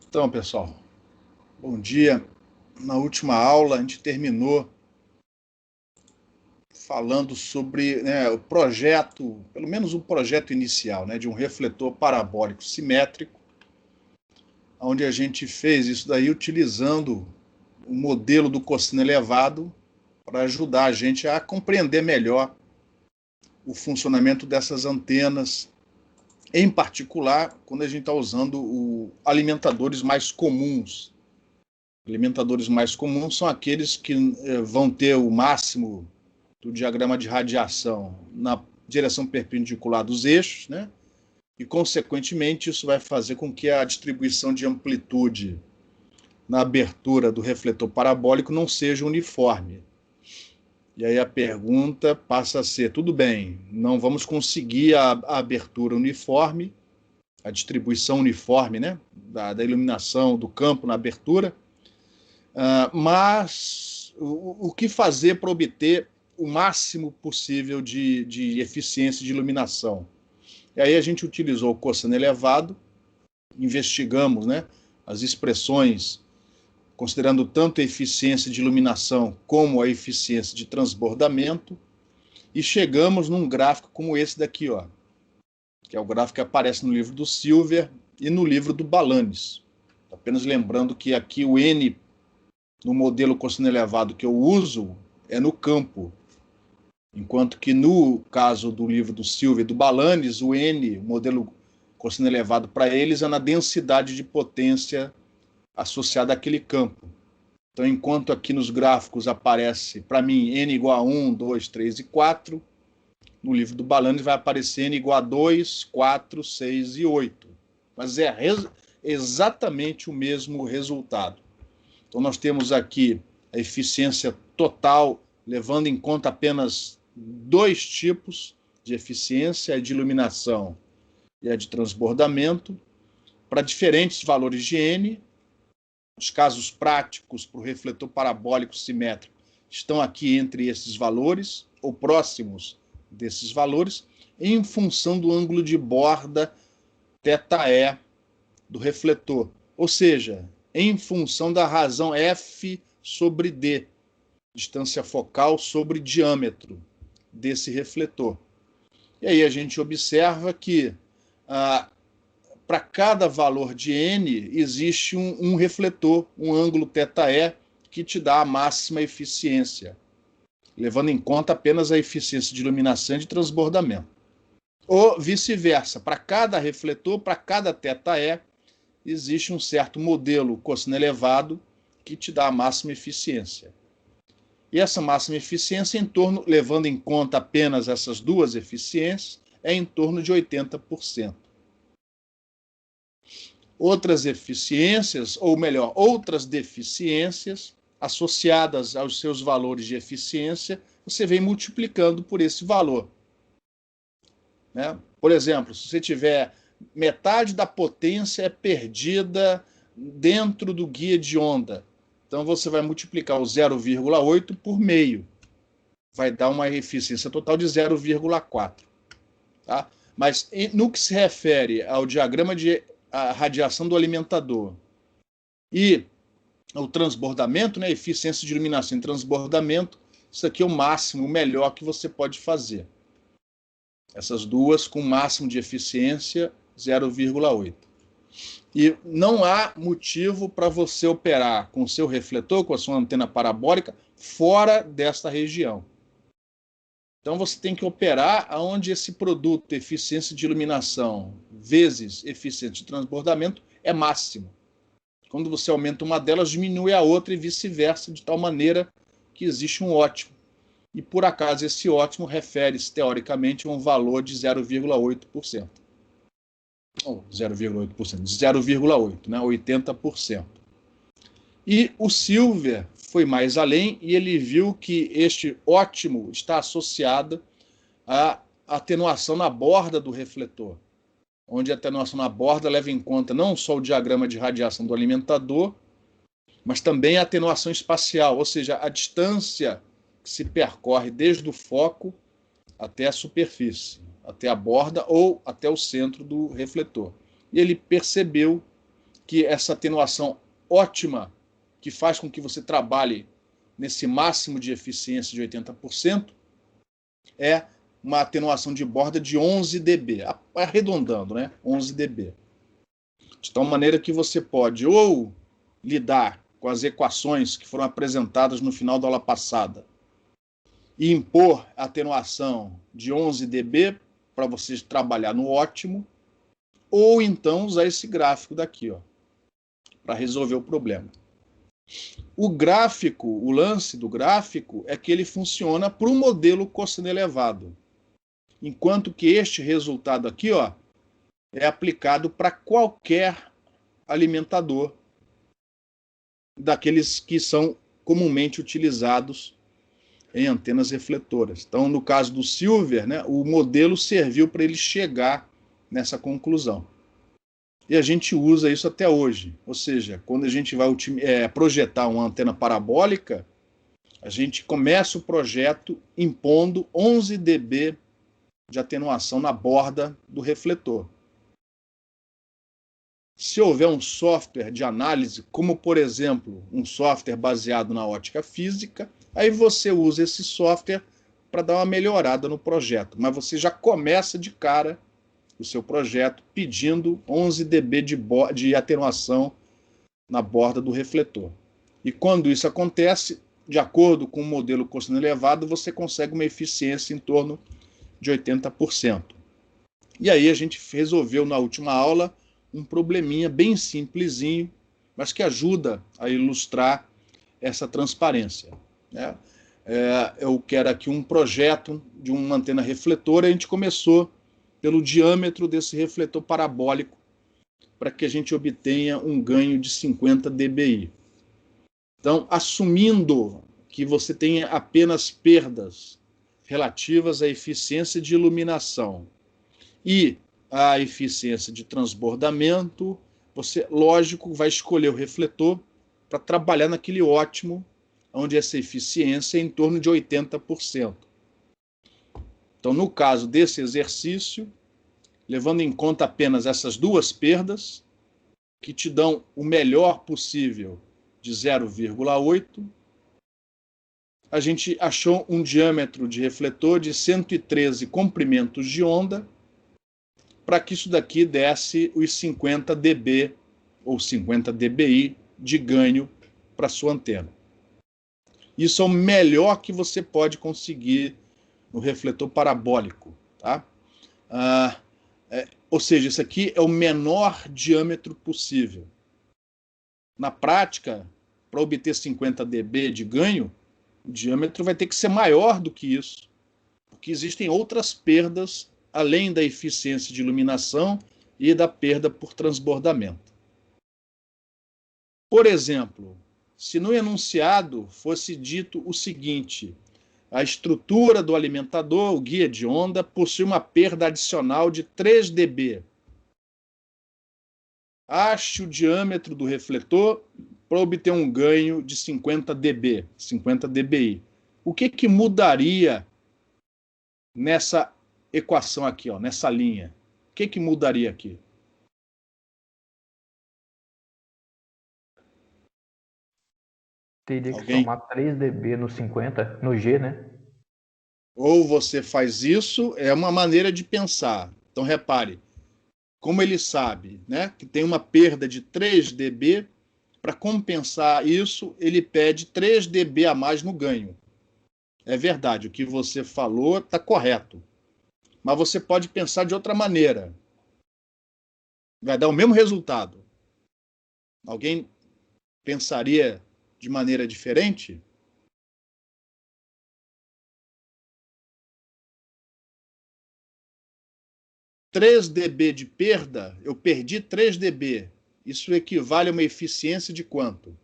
Então, pessoal, bom dia. Na última aula, a gente terminou falando sobre o projeto, pelo menos o projeto inicial, de um refletor parabólico simétrico, onde a gente fez isso daí utilizando o modelo do cossino elevado para ajudar a gente a compreender melhor o funcionamento dessas antenas, em particular quando a gente está usando alimentadores mais comuns. Alimentadores mais comuns são aqueles que vão ter o máximo do diagrama de radiação na direção perpendicular dos eixos, e, consequentemente, isso vai fazer com que a distribuição de amplitude na abertura do refletor parabólico não seja uniforme. E aí a pergunta passa a ser, tudo bem, não vamos conseguir a abertura uniforme, a distribuição uniforme, da iluminação do campo na abertura, mas o que fazer para obter o máximo possível de eficiência de iluminação? E aí a gente utilizou o cosseno elevado, investigamos as expressões, considerando tanto a eficiência de iluminação como a eficiência de transbordamento, e chegamos num gráfico como esse daqui, que é o gráfico que aparece no livro do Silver e no livro do Balanis. Apenas lembrando que aqui o N, no modelo cosseno elevado que eu uso, é no campo, enquanto que no caso do livro do Silver e do Balanis, o N, o modelo cosseno elevado para eles, é na densidade de potência associada àquele campo. Então, enquanto aqui nos gráficos aparece, para mim, N igual a 1, 2, 3 e 4, no livro do Balanis vai aparecer N igual a 2, 4, 6 e 8. Mas é exatamente o mesmo resultado. Então, nós temos aqui a eficiência total, levando em conta apenas dois tipos de eficiência, a de iluminação e a de transbordamento, para diferentes valores de N. Os casos práticos para o refletor parabólico simétrico estão aqui entre esses valores, ou próximos desses valores, em função do ângulo de borda θe do refletor. Ou seja, em função da razão F sobre D, distância focal sobre diâmetro desse refletor. E aí a gente observa que para cada valor de N existe um refletor, um ângulo θe, que te dá a máxima eficiência, levando em conta apenas a eficiência de iluminação e de transbordamento. Ou vice-versa, para cada refletor, para cada θe, existe um certo modelo cosseno elevado que te dá a máxima eficiência. E essa máxima eficiência, levando em conta apenas essas duas eficiências, é em torno de 80%. Outras eficiências, ou melhor, outras deficiências associadas aos seus valores de eficiência, você vem multiplicando por esse valor. Por exemplo, se você tiver metade da potência é perdida dentro do guia de onda, então você vai multiplicar o 0,8 por meio. Vai dar uma eficiência total de 0,4. Tá? Mas no que se refere ao diagrama de radiação do alimentador e o transbordamento, eficiência de iluminação em transbordamento, isso aqui é o máximo, o melhor que você pode fazer. Essas duas com máximo de eficiência 0,8. E não há motivo para você operar com o seu refletor, com a sua antena parabólica, fora desta região. Então você tem que operar onde esse produto, eficiência de iluminação vezes eficiência de transbordamento, é máximo. Quando você aumenta uma delas, diminui a outra e vice-versa, de tal maneira que existe um ótimo. E por acaso esse ótimo refere-se teoricamente a um valor de 0,8%. Ou 0,8%, de 0,8%, 80%. E o Silver foi mais além e ele viu que este ótimo está associado à atenuação na borda do refletor, onde a atenuação na borda leva em conta não só o diagrama de radiação do alimentador, mas também a atenuação espacial, ou seja, a distância que se percorre desde o foco até a superfície, até a borda ou até o centro do refletor. E ele percebeu que essa atenuação ótima, que faz com que você trabalhe nesse máximo de eficiência de 80%, é uma atenuação de borda de 11 dB, arredondando, né? 11 dB. De tal maneira que você pode ou lidar com as equações que foram apresentadas no final da aula passada e impor a atenuação de 11 dB para você trabalhar no ótimo, ou então usar esse gráfico daqui, ó, para resolver o problema. O gráfico, o lance do gráfico é que ele funciona para o modelo cosseno elevado, enquanto que este resultado aqui, ó, é aplicado para qualquer alimentador daqueles que são comumente utilizados em antenas refletoras. Então, no caso do Silver, né, o modelo serviu para ele chegar nessa conclusão. E a gente usa isso até hoje. Ou seja, quando a gente vai projetar uma antena parabólica, a gente começa o projeto impondo 11 dB de atenuação na borda do refletor. Se houver um software de análise, como, por exemplo, um software baseado na ótica física, aí você usa esse software para dar uma melhorada no projeto. Mas você já começa de cara o seu projeto pedindo 11 dB de atenuação na borda do refletor. E quando isso acontece, de acordo com o modelo cosseno elevado, você consegue uma eficiência em torno de 80%. E aí a gente resolveu na última aula um probleminha bem simplesinho, mas que ajuda a ilustrar essa transparência, né? Eu quero aqui um projeto de uma antena refletora. A gente começou pelo diâmetro desse refletor parabólico para que a gente obtenha um ganho de 50 dBi. Então, assumindo que você tenha apenas perdas relativas à eficiência de iluminação e à eficiência de transbordamento, você, lógico, vai escolher o refletor para trabalhar naquele ótimo, onde essa eficiência é em torno de 80%. Então, no caso desse exercício, levando em conta apenas essas duas perdas, que te dão o melhor possível de 0,8, a gente achou um diâmetro de refletor de 113 comprimentos de onda, para que isso daqui desse os 50 dB ou 50 dBi de ganho para sua antena. Isso é o melhor que você pode conseguir no refletor parabólico, tá? Ou seja, isso aqui é o menor diâmetro possível. Na prática, para obter 50 dB de ganho, o diâmetro vai ter que ser maior do que isso, porque existem outras perdas além da eficiência de iluminação e da perda por transbordamento. Por exemplo, se no enunciado fosse dito o seguinte: a estrutura do alimentador, o guia de onda, possui uma perda adicional de 3 dB. Ache o diâmetro do refletor para obter um ganho de 50 dB, 50 dBi. O que mudaria nessa equação aqui, ó, nessa linha? O que mudaria aqui? Teria que somar 3 dB no 50, no G, né? Ou você faz isso, é uma maneira de pensar. Então, repare, como ele sabe, né, que tem uma perda de 3 dB, para compensar isso, ele pede 3 dB a mais no ganho. É verdade, o que você falou está correto. Mas você pode pensar de outra maneira. Vai dar o mesmo resultado. Alguém pensaria de maneira diferente? Três dB de perda, eu perdi 3 dB. Isso equivale a uma eficiência de quanto?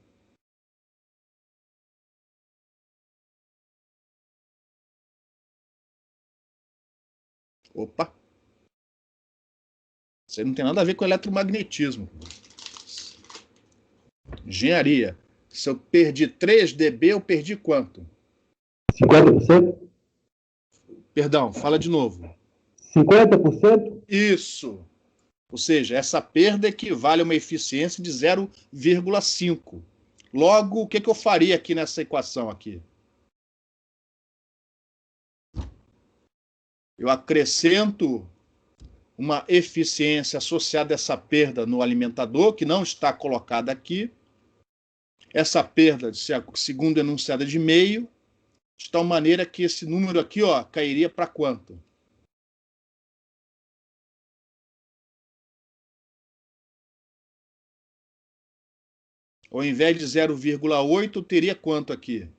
Opa! Isso não tem nada a ver com eletromagnetismo. Engenharia. Se eu perdi 3 dB, eu perdi quanto? 50%? Perdão, fala de novo. 50%? Isso. Ou seja, essa perda equivale a uma eficiência de 0,5. Logo, o que eu faria aqui nessa equação aqui? Eu acrescento uma eficiência associada a essa perda no alimentador, que não está colocada aqui. Essa perda, segundo o enunciado, de meio, de tal maneira que esse número aqui, ó, cairia para quanto? Ao invés de 0,8, teria quanto aqui?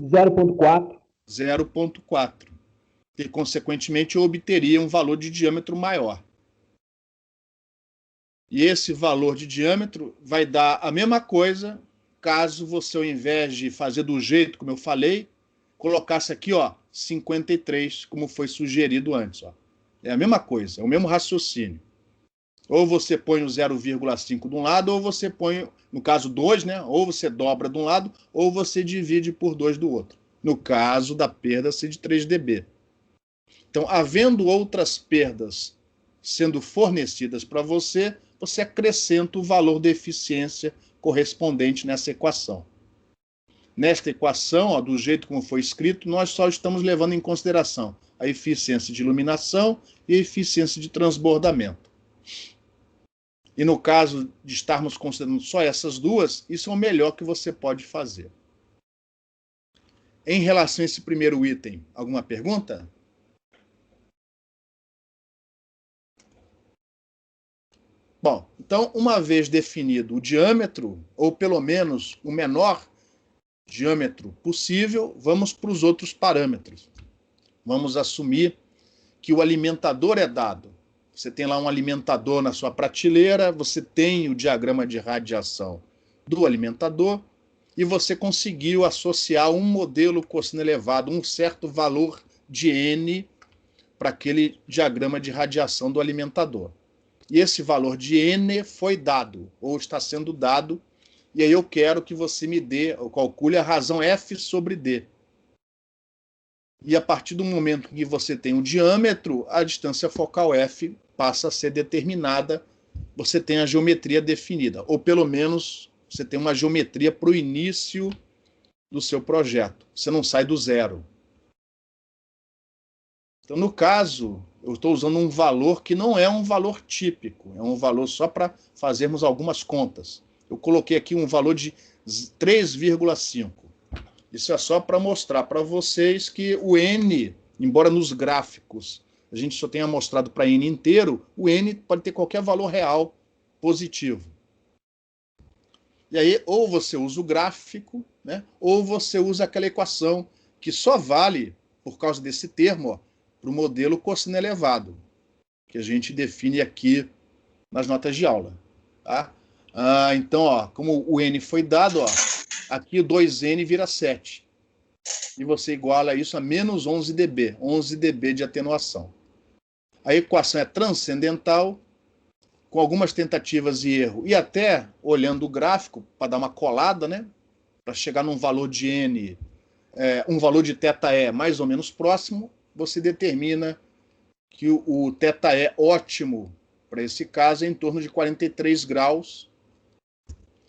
0,4. 0,4. E, consequentemente, eu obteria um valor de diâmetro maior. E esse valor de diâmetro vai dar a mesma coisa caso você, ao invés de fazer do jeito como eu falei, colocasse aqui, ó, 53, como foi sugerido antes. Ó. É a mesma coisa, é o mesmo raciocínio. Ou você põe o 0,5 de um lado, ou você põe, no caso 2, né? Ou você dobra de um lado, ou você divide por 2 do outro. No caso da perda ser de 3 dB. Então, havendo outras perdas sendo fornecidas para você, você acrescenta o valor de eficiência correspondente nessa equação. Nesta equação, ó, do jeito como foi escrito, nós só estamos levando em consideração a eficiência de iluminação e a eficiência de transbordamento. E no caso de estarmos considerando só essas duas, isso é o melhor que você pode fazer. Em relação a esse primeiro item, alguma pergunta? Bom, então, uma vez definido o diâmetro, ou pelo menos o menor diâmetro possível, vamos para os outros parâmetros. Vamos assumir que o alimentador é dado. Você tem lá um alimentador na sua prateleira, você tem o diagrama de radiação do alimentador e você conseguiu associar um modelo cossino elevado, um certo valor de N para aquele diagrama de radiação do alimentador. E esse valor de N foi dado, ou está sendo dado, e aí eu quero que você me dê, ou calcule a razão F sobre D. E a partir do momento que você tem o diâmetro, a distância focal F passa a ser determinada, você tem a geometria definida, ou pelo menos você tem uma geometria para o início do seu projeto. Você não sai do zero. Então, no caso, eu estou usando um valor que não é um valor típico, é um valor só para fazermos algumas contas. Eu coloquei aqui um valor de 3,5. Isso é só para mostrar para vocês que o N, embora nos gráficos a gente só tenha mostrado para N inteiro, o N pode ter qualquer valor real positivo. E aí, ou você usa o gráfico, né, ou você usa aquela equação que só vale, por causa desse termo, ó, para o modelo cossino elevado, que a gente define aqui nas notas de aula. Tá? Então, ó, como o N foi dado, ó, aqui o 2N vira 7. E você iguala isso a menos 11 dB, 11 dB de atenuação. A equação é transcendental, com algumas tentativas de erro, e até olhando o gráfico, para dar uma colada, né, para chegar num valor de N, um valor de θE mais ou menos próximo, você determina que o θE ótimo para esse caso é em torno de 43 graus.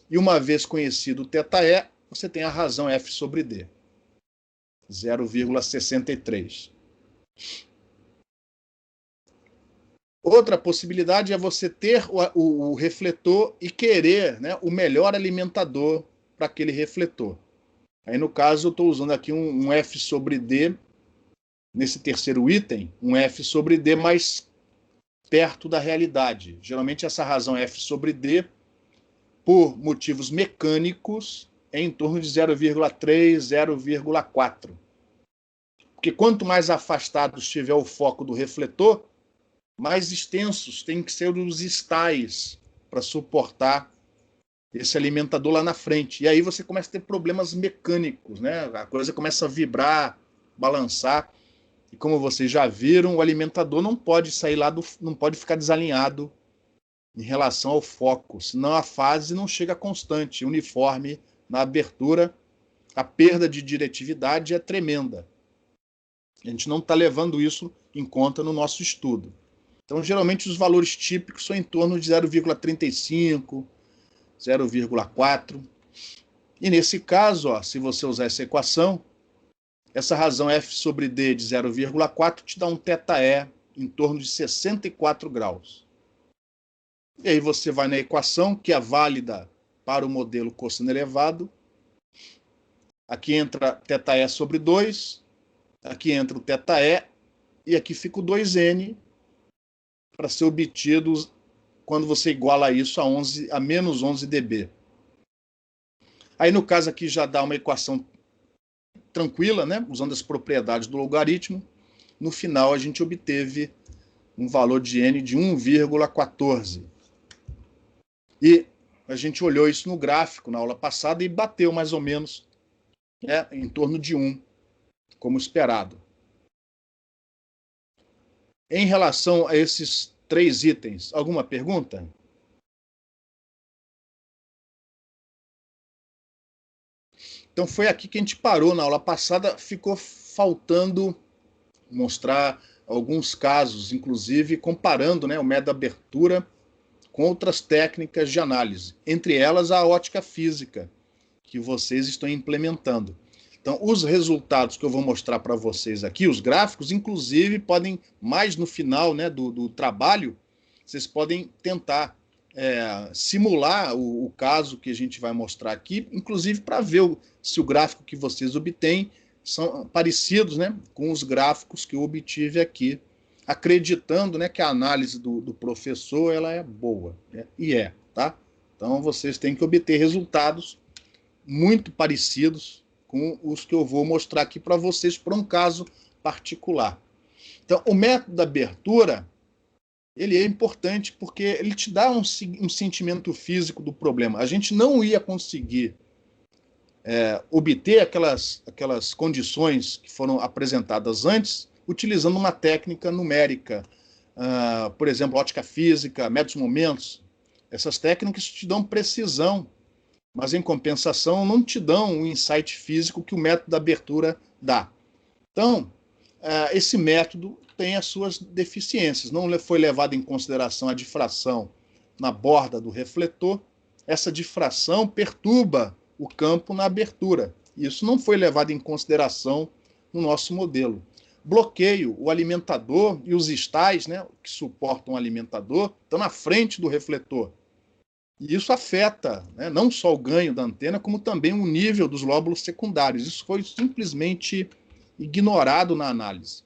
E uma vez conhecido o θE, você tem a razão F sobre D, 0,63. Outra possibilidade é você ter o refletor e querer, né, o melhor alimentador para aquele refletor. Aí, no caso, eu estou usando aqui um F sobre D, nesse terceiro item, um F sobre D mais perto da realidade. Geralmente essa razão F sobre D, por motivos mecânicos, é em torno de 0,3, 0,4. Porque quanto mais afastado estiver o foco do refletor, mais extensos têm que ser os estais para suportar esse alimentador lá na frente. E aí você começa a ter problemas mecânicos, né? A coisa começa a vibrar, balançar. E como vocês já viram, o alimentador não pode sair lá não pode ficar desalinhado em relação ao foco, senão a fase não chega constante, uniforme na abertura. A perda de diretividade é tremenda. A gente não está levando isso em conta no nosso estudo. Então, geralmente, os valores típicos são em torno de 0,35, 0,4. E nesse caso, ó, se você usar essa equação, essa razão f sobre d de 0,4 te dá um θe em torno de 64 graus. E aí você vai na equação, que é válida para o modelo cosseno elevado. Aqui entra θe sobre 2, aqui entra o θe, e aqui fica o 2n, para ser obtido quando você iguala isso a menos 11 dB. Aí, no caso aqui, já dá uma equação tranquila, né? Usando as propriedades do logaritmo. No final, a gente obteve um valor de n de 1,14. E a gente olhou isso no gráfico na aula passada e bateu mais ou menos em torno de 1, como esperado. Em relação a esses 3 itens, alguma pergunta? Então foi aqui que a gente parou na aula passada, ficou faltando mostrar alguns casos, inclusive comparando, né, o método de abertura com outras técnicas de análise, entre elas a ótica física, que vocês estão implementando. Então, os resultados que eu vou mostrar para vocês aqui, os gráficos, inclusive, podem, mais no final, né, do trabalho, vocês podem tentar simular o caso que a gente vai mostrar aqui, inclusive para ver se o gráfico que vocês obtêm são parecidos, né, com os gráficos que eu obtive aqui, acreditando, né, que a análise do professor ela é boa, né, e tá? Então, vocês têm que obter resultados muito parecidos com os que eu vou mostrar aqui para vocês, para um caso particular. Então, o método da abertura, ele é importante porque ele te dá um sentimento físico do problema. A gente não ia conseguir obter aquelas condições que foram apresentadas antes, utilizando uma técnica numérica, por exemplo, ótica física, médios momentos. Essas técnicas te dão precisão, mas, em compensação, não te dão o insight físico que o método da abertura dá. Então, esse método tem as suas deficiências. Não foi levado em consideração a difração na borda do refletor. Essa difração perturba o campo na abertura. Isso não foi levado em consideração no nosso modelo. Bloqueio, o alimentador e os estais, né, que suportam o alimentador, estão na frente do refletor. E isso afeta, né, não só o ganho da antena, como também o nível dos lóbulos secundários. Isso foi simplesmente ignorado na análise.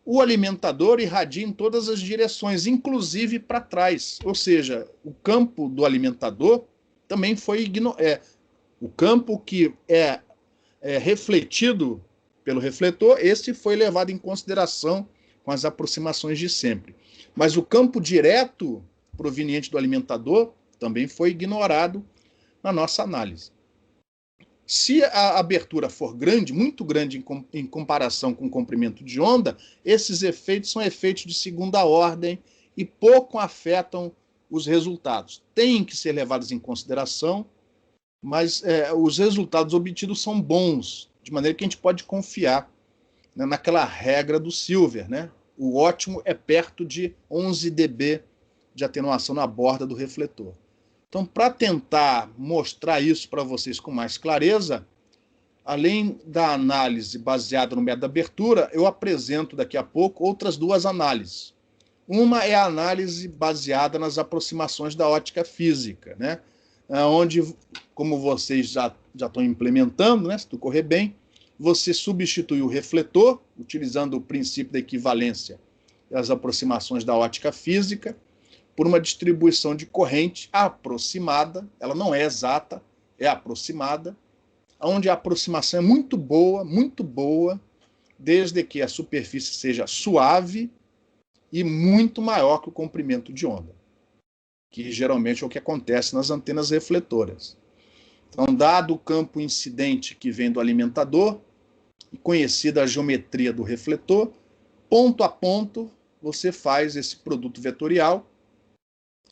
O alimentador irradia em todas as direções, inclusive para trás. Ou seja, o campo do alimentador também foi ignorado. O campo que é refletido pelo refletor, esse foi levado em consideração com as aproximações de sempre. Mas o campo direto proveniente do alimentador também foi ignorado na nossa análise. Se a abertura for grande, muito grande em comparação com o comprimento de onda, esses efeitos são efeitos de segunda ordem e pouco afetam os resultados. Têm que ser levados em consideração, mas os resultados obtidos são bons, de maneira que a gente pode confiar, né, naquela regra do Silver, né? O ótimo é perto de 11 dB de atenuação na borda do refletor. Então, para tentar mostrar isso para vocês com mais clareza, além da análise baseada no método de abertura, eu apresento daqui a pouco outras 2 análises. Uma é a análise baseada nas aproximações da ótica física, né? Onde, como vocês já estão implementando, né, se tudo correr bem, você substitui o refletor, utilizando o princípio da equivalência e as aproximações da ótica física, por uma distribuição de corrente aproximada, ela não é exata, é aproximada, onde a aproximação é muito boa, desde que a superfície seja suave e muito maior que o comprimento de onda, que geralmente é o que acontece nas antenas refletoras. Então, dado o campo incidente que vem do alimentador, e conhecida a geometria do refletor, ponto a ponto, você faz esse produto vetorial,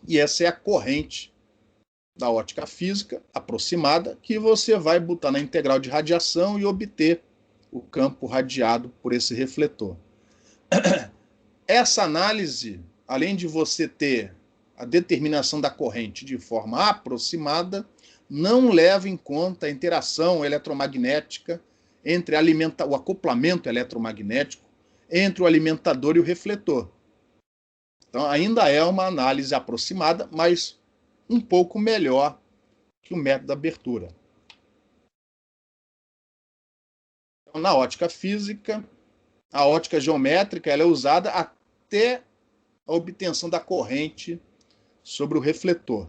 e essa é a corrente da ótica física aproximada, que você vai botar na integral de radiação e obter o campo radiado por esse refletor. Essa análise, além de você ter a determinação da corrente de forma aproximada, não leva em conta a interação eletromagnética entre o acoplamento eletromagnético entre o alimentador e o refletor. Então, ainda é uma análise aproximada, mas um pouco melhor que o método da abertura. Então, na ótica física, a ótica geométrica ela é usada até a obtenção da corrente sobre o refletor.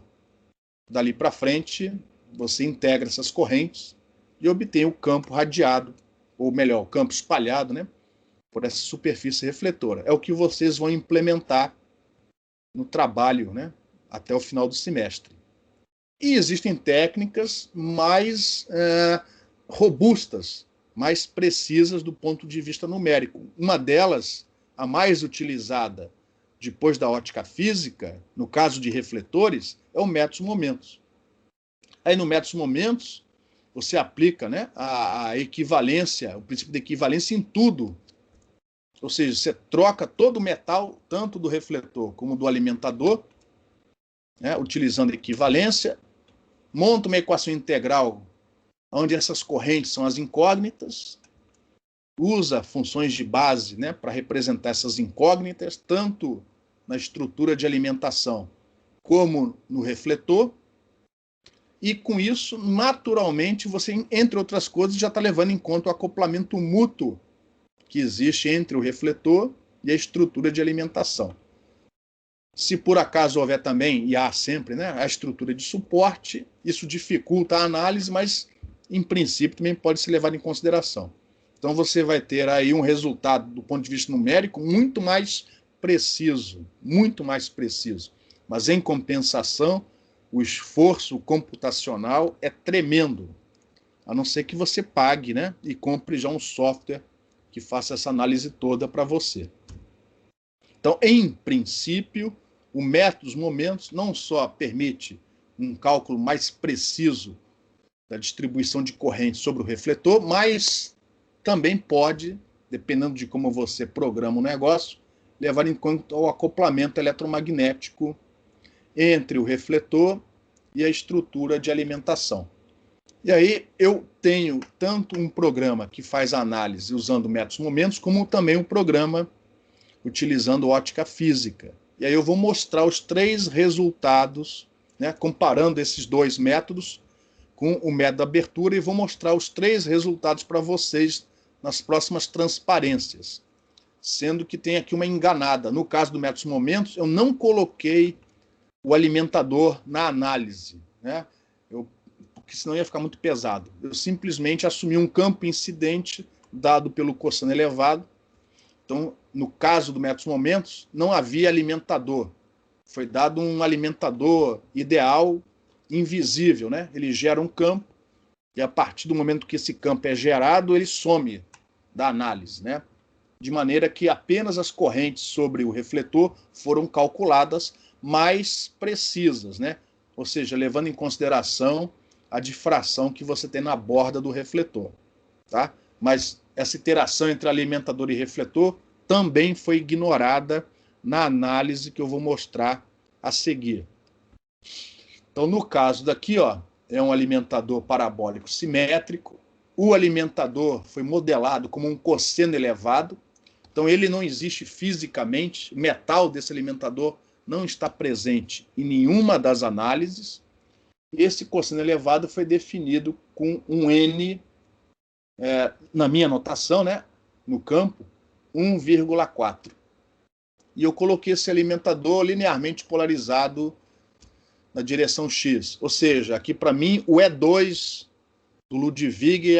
Dali para frente, você integra essas correntes e obtém o campo radiado, ou melhor, o campo espalhado, né, por essa superfície refletora. É o que vocês vão implementar no trabalho, né, até o final do semestre. E existem técnicas mais robustas, mais precisas do ponto de vista numérico. Uma delas, a mais utilizada depois da ótica física, no caso de refletores, é o métodos-momentos. Aí no métodos-momentos, você aplica, né, a equivalência, o princípio de equivalência em tudo. Ou seja, você troca todo o metal, tanto do refletor como do alimentador, né, utilizando equivalência, monta uma equação integral onde essas correntes são as incógnitas, usa funções de base, né, para representar essas incógnitas, tanto na estrutura de alimentação como no refletor, e com isso, naturalmente, você, entre outras coisas, já está levando em conta o acoplamento mútuo que existe entre o refletor e a estrutura de alimentação. Se por acaso houver também, e há sempre, né, a estrutura de suporte, isso dificulta a análise, mas em princípio também pode ser levado em consideração. Então você vai ter aí um resultado do ponto de vista numérico muito mais preciso, mas em compensação o esforço computacional é tremendo, a não ser que você pague, né, e compre já um software que faça essa análise toda para você. Então, em princípio, o método dos momentos não só permite um cálculo mais preciso da distribuição de corrente sobre o refletor, mas também pode, dependendo de como você programa o negócio, levar em conta o acoplamento eletromagnético entre o refletor e a estrutura de alimentação. E aí eu tenho tanto um programa que faz análise usando métodos momentos, como também um programa utilizando ótica física. E aí eu vou mostrar os 3 resultados, né, comparando esses 2 métodos com o método da abertura, e vou mostrar os 3 resultados para vocês nas próximas transparências. Sendo que tem aqui uma enganada. No caso do método momentos, eu não coloquei o alimentador na análise, né? Porque senão ia ficar muito pesado. Eu simplesmente assumi um campo incidente dado pelo cosseno elevado. Então, no caso do método momentos, não havia alimentador. Foi dado um alimentador ideal, invisível, né? Ele gera um campo, e a partir do momento que esse campo é gerado, ele some da análise, né? De maneira que apenas as correntes sobre o refletor foram calculadas mais precisas, né? Ou seja, levando em consideração a difração que você tem na borda do refletor, tá? Mas essa interação entre alimentador e refletor também foi ignorada na análise que eu vou mostrar a seguir. Então, no caso daqui, ó, é um alimentador parabólico simétrico. O alimentador foi modelado como um cosseno elevado. Então, ele não existe fisicamente. O metal desse alimentador não está presente em nenhuma das análises. Esse cosseno elevado foi definido com um N, na minha notação, né, no campo, 1,4. E eu coloquei esse alimentador linearmente polarizado na direção X. Ou seja, aqui para mim o E2 do Ludwig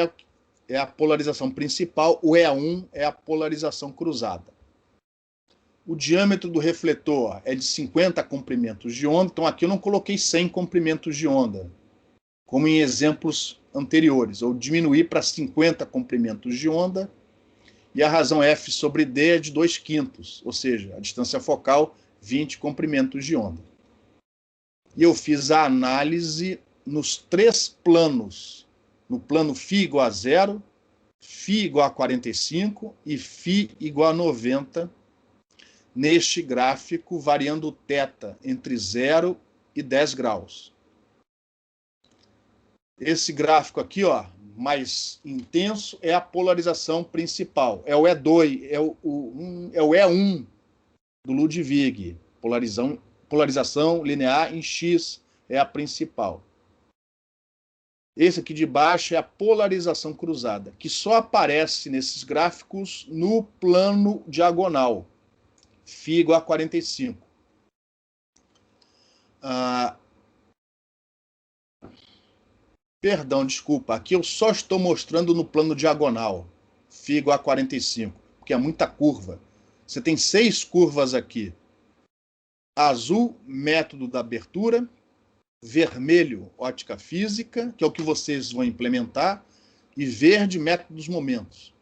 é a polarização principal, o E1 é a polarização cruzada. O diâmetro do refletor é de 50 comprimentos de onda, então aqui eu não coloquei 100 comprimentos de onda, como em exemplos anteriores. Eu diminuí para 50 comprimentos de onda, e a razão F sobre D é de 2/5, ou seja, a distância focal, 20 comprimentos de onda. E eu fiz a análise nos 3 planos. No plano φ igual a 0, φ igual a 45 e φ igual a 90 neste gráfico, variando o θ entre 0 e 10 graus. Esse gráfico aqui, ó, mais intenso, é a polarização principal. É o E2, é o E1 do Ludwig. Polarização linear em X é a principal. Esse aqui de baixo é a polarização cruzada, que só aparece nesses gráficos no plano diagonal. Φ igual a 45. Perdão, desculpa. Aqui eu só estou mostrando no plano diagonal. Φ igual a 45, porque é muita curva. Você tem 6 curvas aqui. Azul, método da abertura. Vermelho, ótica física, que é o que vocês vão implementar. E verde, método dos momentos.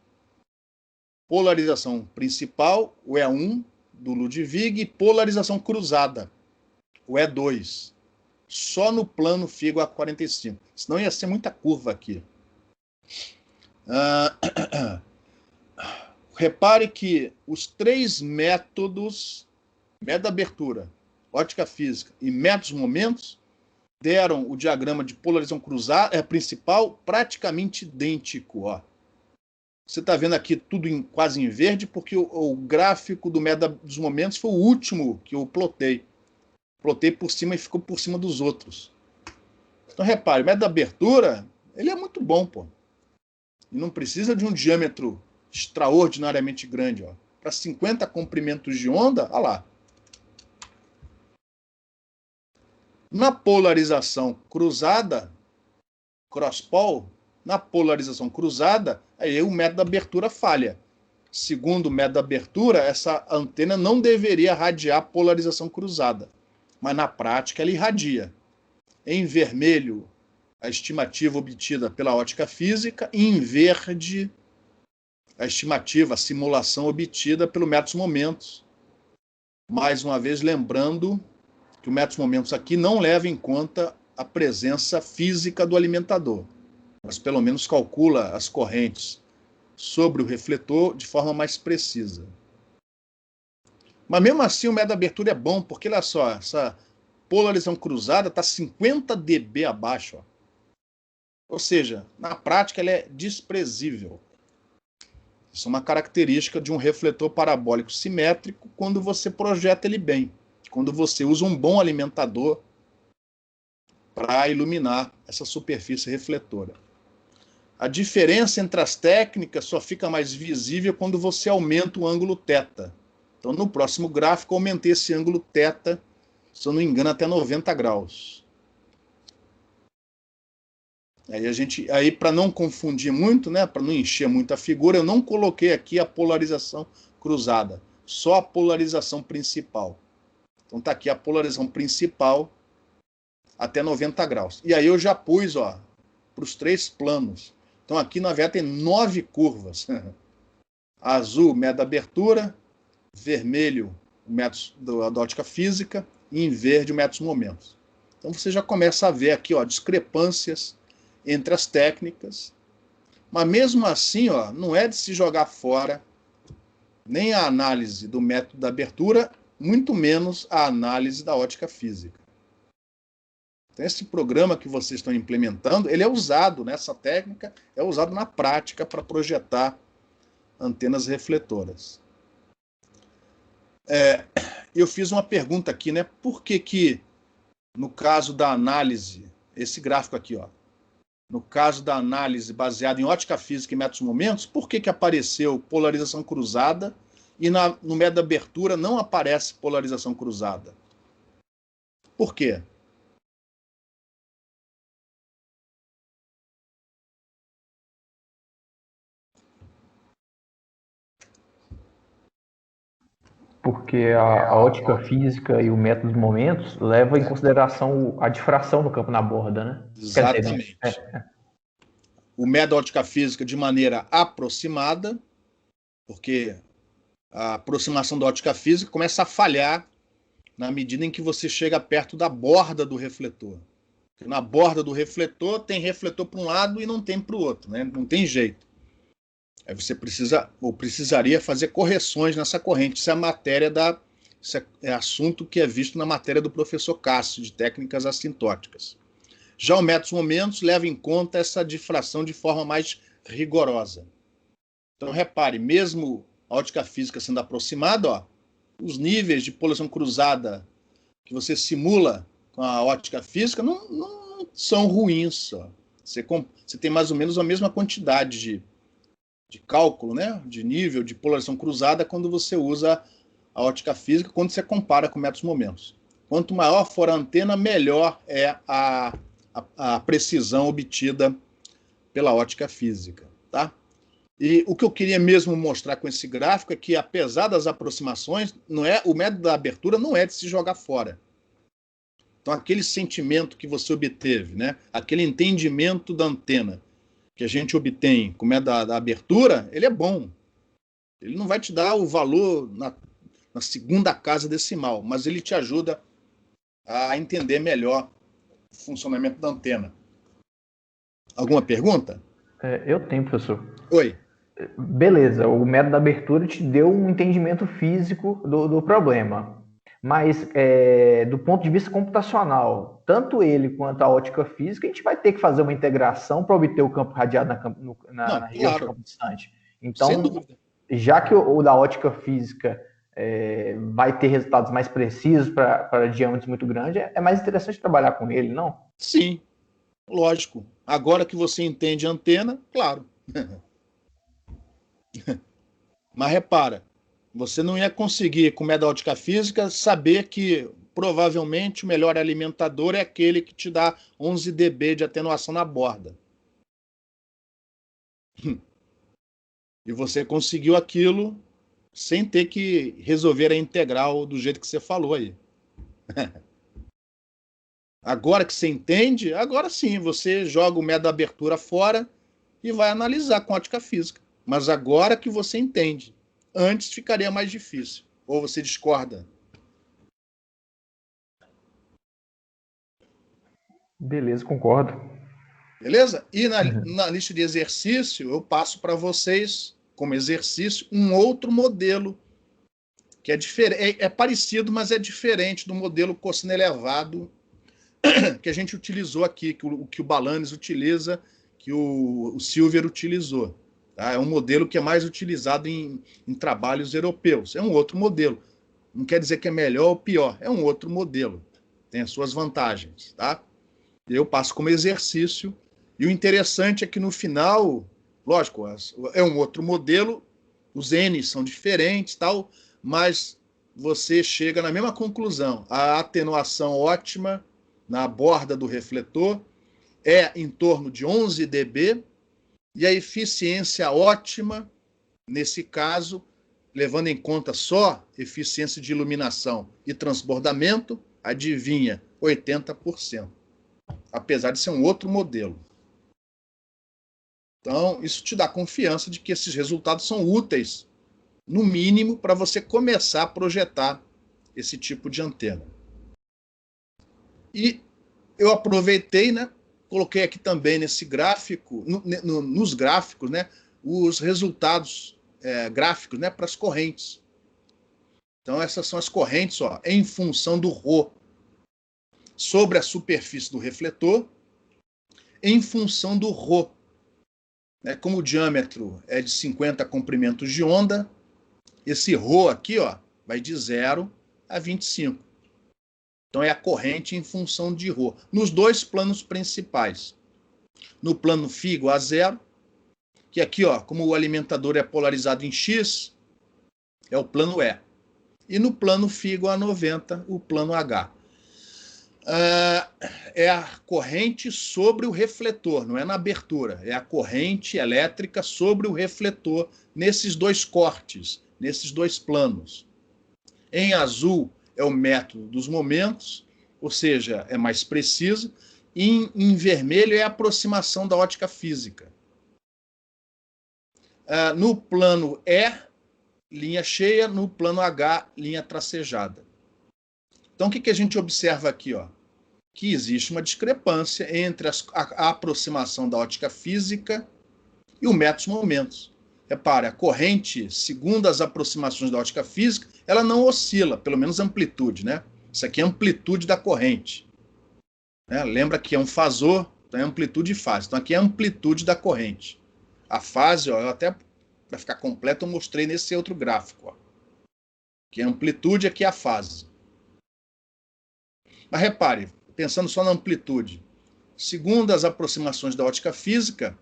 Polarização principal, o E1 do Ludwig, e polarização cruzada, o E2. Só no plano φ igual a 45. Senão ia ser muita curva aqui. Repare que os 3 métodos, método da abertura, ótica física e métodos momentos, deram o diagrama de polarização cruzada, principal praticamente idêntico. Ó. Você está vendo aqui tudo quase em verde, porque o gráfico do método dos momentos foi o último que eu plotei. Plotei por cima e ficou por cima dos outros. Então, repare, o método da abertura, ele é muito bom, pô. E não precisa de um diâmetro extraordinariamente grande, ó. Para 50 comprimentos de onda, olha lá. Na polarização cruzada, cross-pol, na polarização cruzada, aí o método da abertura falha. Segundo o método da abertura, essa antena não deveria radiar polarização cruzada. Mas na prática ela irradia. Em vermelho, a estimativa obtida pela ótica física, e em verde, a estimativa, a simulação obtida pelo método dos momentos. Mais uma vez, lembrando que o método dos momentos aqui não leva em conta a presença física do alimentador, mas pelo menos calcula as correntes sobre o refletor de forma mais precisa. Mas mesmo assim o método da abertura é bom, porque olha só, essa polarização cruzada está 50 dB abaixo. Ó. Ou seja, na prática ela é desprezível. Isso é uma característica de um refletor parabólico simétrico quando você projeta ele bem, quando você usa um bom alimentador para iluminar essa superfície refletora. A diferença entre as técnicas só fica mais visível quando você aumenta o ângulo θ. Então, no próximo gráfico, eu aumentei esse ângulo θ, se eu não me engano, até 90 graus. Aí para não confundir muito, né, para não encher muito a figura, eu não coloquei aqui a polarização cruzada, só a polarização principal. Então está aqui a polarização principal até 90 graus. E aí eu já pus para os 3 planos. Então aqui na verdade tem 9 curvas. Azul, método da abertura, vermelho, o método da ótica física, e em verde, o método dos momentos. Então você já começa a ver aqui discrepâncias entre as técnicas, mas mesmo assim não é de se jogar fora nem a análise do método da abertura, muito menos a análise da ótica física. Então, esse programa que vocês estão implementando, ele é usado nessa técnica, é usado na prática para projetar antenas refletoras. Eu fiz uma pergunta aqui, né? Por que no caso da análise, esse gráfico aqui, no caso da análise baseada em ótica física e métodos momentos, por que apareceu polarização cruzada e no método da abertura não aparece polarização cruzada? Por quê? Porque a ótica física e o método dos momentos levam em consideração a difração do campo na borda, né? Exatamente. O método ótica física de maneira aproximada, porque a aproximação da ótica física começa a falhar na medida em que você chega perto da borda do refletor. Porque na borda do refletor tem refletor para um lado e não tem para o outro, né? Não tem jeito. Aí você precisa ou precisaria fazer correções nessa corrente. Isso é matéria isso é assunto que é visto na matéria do professor Cássio, de técnicas assintóticas. Já o métodos-momentos leva em conta essa difração de forma mais rigorosa. Então, repare, mesmo a ótica física sendo aproximada, ó, os níveis de polação cruzada que você simula com a ótica física não são ruins. Ó. Você tem mais ou menos a mesma quantidade de cálculo, né, de nível de polarização cruzada quando você usa a ótica física, quando você compara com métodos-momentos. Quanto maior for a antena, melhor é a precisão obtida pela ótica física. Tá? E o que eu queria mesmo mostrar com esse gráfico é que, apesar das aproximações, o método da abertura não é de se jogar fora. Então, aquele sentimento que você obteve, né, aquele entendimento da antena que a gente obtém com o método da abertura, ele é bom. Ele não vai te dar o valor na segunda casa decimal, mas ele te ajuda a entender melhor o funcionamento da antena. Alguma pergunta? Eu tenho, professor. Oi. Beleza, o método da abertura te deu um entendimento físico do problema, mas do ponto de vista computacional, tanto ele quanto a ótica física, a gente vai ter que fazer uma integração para obter o campo radiado na região de campo distante. Então, já que o da ótica física vai ter resultados mais precisos para diâmetros muito grandes, é mais interessante trabalhar com ele, não? Sim, lógico. Agora que você entende a antena, claro. Mas repara, você não ia conseguir, com método da ótica física, saber que provavelmente o melhor alimentador é aquele que te dá 11 dB de atenuação na borda. E você conseguiu aquilo sem ter que resolver a integral do jeito que você falou aí. Agora que você entende, agora sim, você joga o método da abertura fora e vai analisar com ótica física. Mas agora que você entende. Antes ficaria mais difícil. Ou você discorda? Beleza, concordo. Beleza? E na lista de exercício, eu passo para vocês, como exercício, um outro modelo que é diferente, é parecido, mas é diferente do modelo cosseno elevado que a gente utilizou aqui, que o Balanes utiliza, que o Silver utilizou. Tá? É um modelo que é mais utilizado em trabalhos europeus. É um outro modelo. Não quer dizer que é melhor ou pior. É um outro modelo. Tem as suas vantagens. Tá? Eu passo como exercício. E o interessante é que no final, lógico, é um outro modelo, os N são diferentes, tal, mas você chega na mesma conclusão. A atenuação ótima na borda do refletor é em torno de 11 dB, e a eficiência ótima, nesse caso, levando em conta só eficiência de iluminação e transbordamento, adivinha, 80%. Apesar de ser um outro modelo. Então, isso te dá confiança de que esses resultados são úteis, no mínimo, para você começar a projetar esse tipo de antena. E eu aproveitei, né? Coloquei aqui também nesse gráfico, nos gráficos, né, os resultados gráficos, né, para as correntes. Então, essas são as correntes, ó, em função do ρ sobre a superfície do refletor, em função do ρ. Né, como o diâmetro é de 50 comprimentos de onda, esse ρ aqui, ó, vai de 0 a 25. Então, é a corrente em função de ρ, nos dois planos principais. No plano φ igual a 0, que aqui, ó, como o alimentador é polarizado em X, é o plano E. E no plano φ igual a 90, o plano H. É a corrente sobre o refletor, não é na abertura. É a corrente elétrica sobre o refletor nesses dois cortes, nesses dois planos. Em azul, é o método dos momentos, ou seja, é mais preciso, e em vermelho é a aproximação da ótica física. No plano E, linha cheia, no plano H, linha tracejada. Então, o que a gente observa aqui? Ó? Que existe uma discrepância entre a aproximação da ótica física e o método dos momentos. Repare, a corrente, segundo as aproximações da ótica física, ela não oscila, pelo menos amplitude, né? Isso aqui é a amplitude da corrente. Né? Lembra que é um fasor, então é amplitude e fase. Então aqui é a amplitude da corrente. A fase, ó, eu até, para ficar completo, eu mostrei nesse outro gráfico. Ó, que a amplitude aqui é a fase. Mas repare, pensando só na amplitude, segundo as aproximações da ótica física,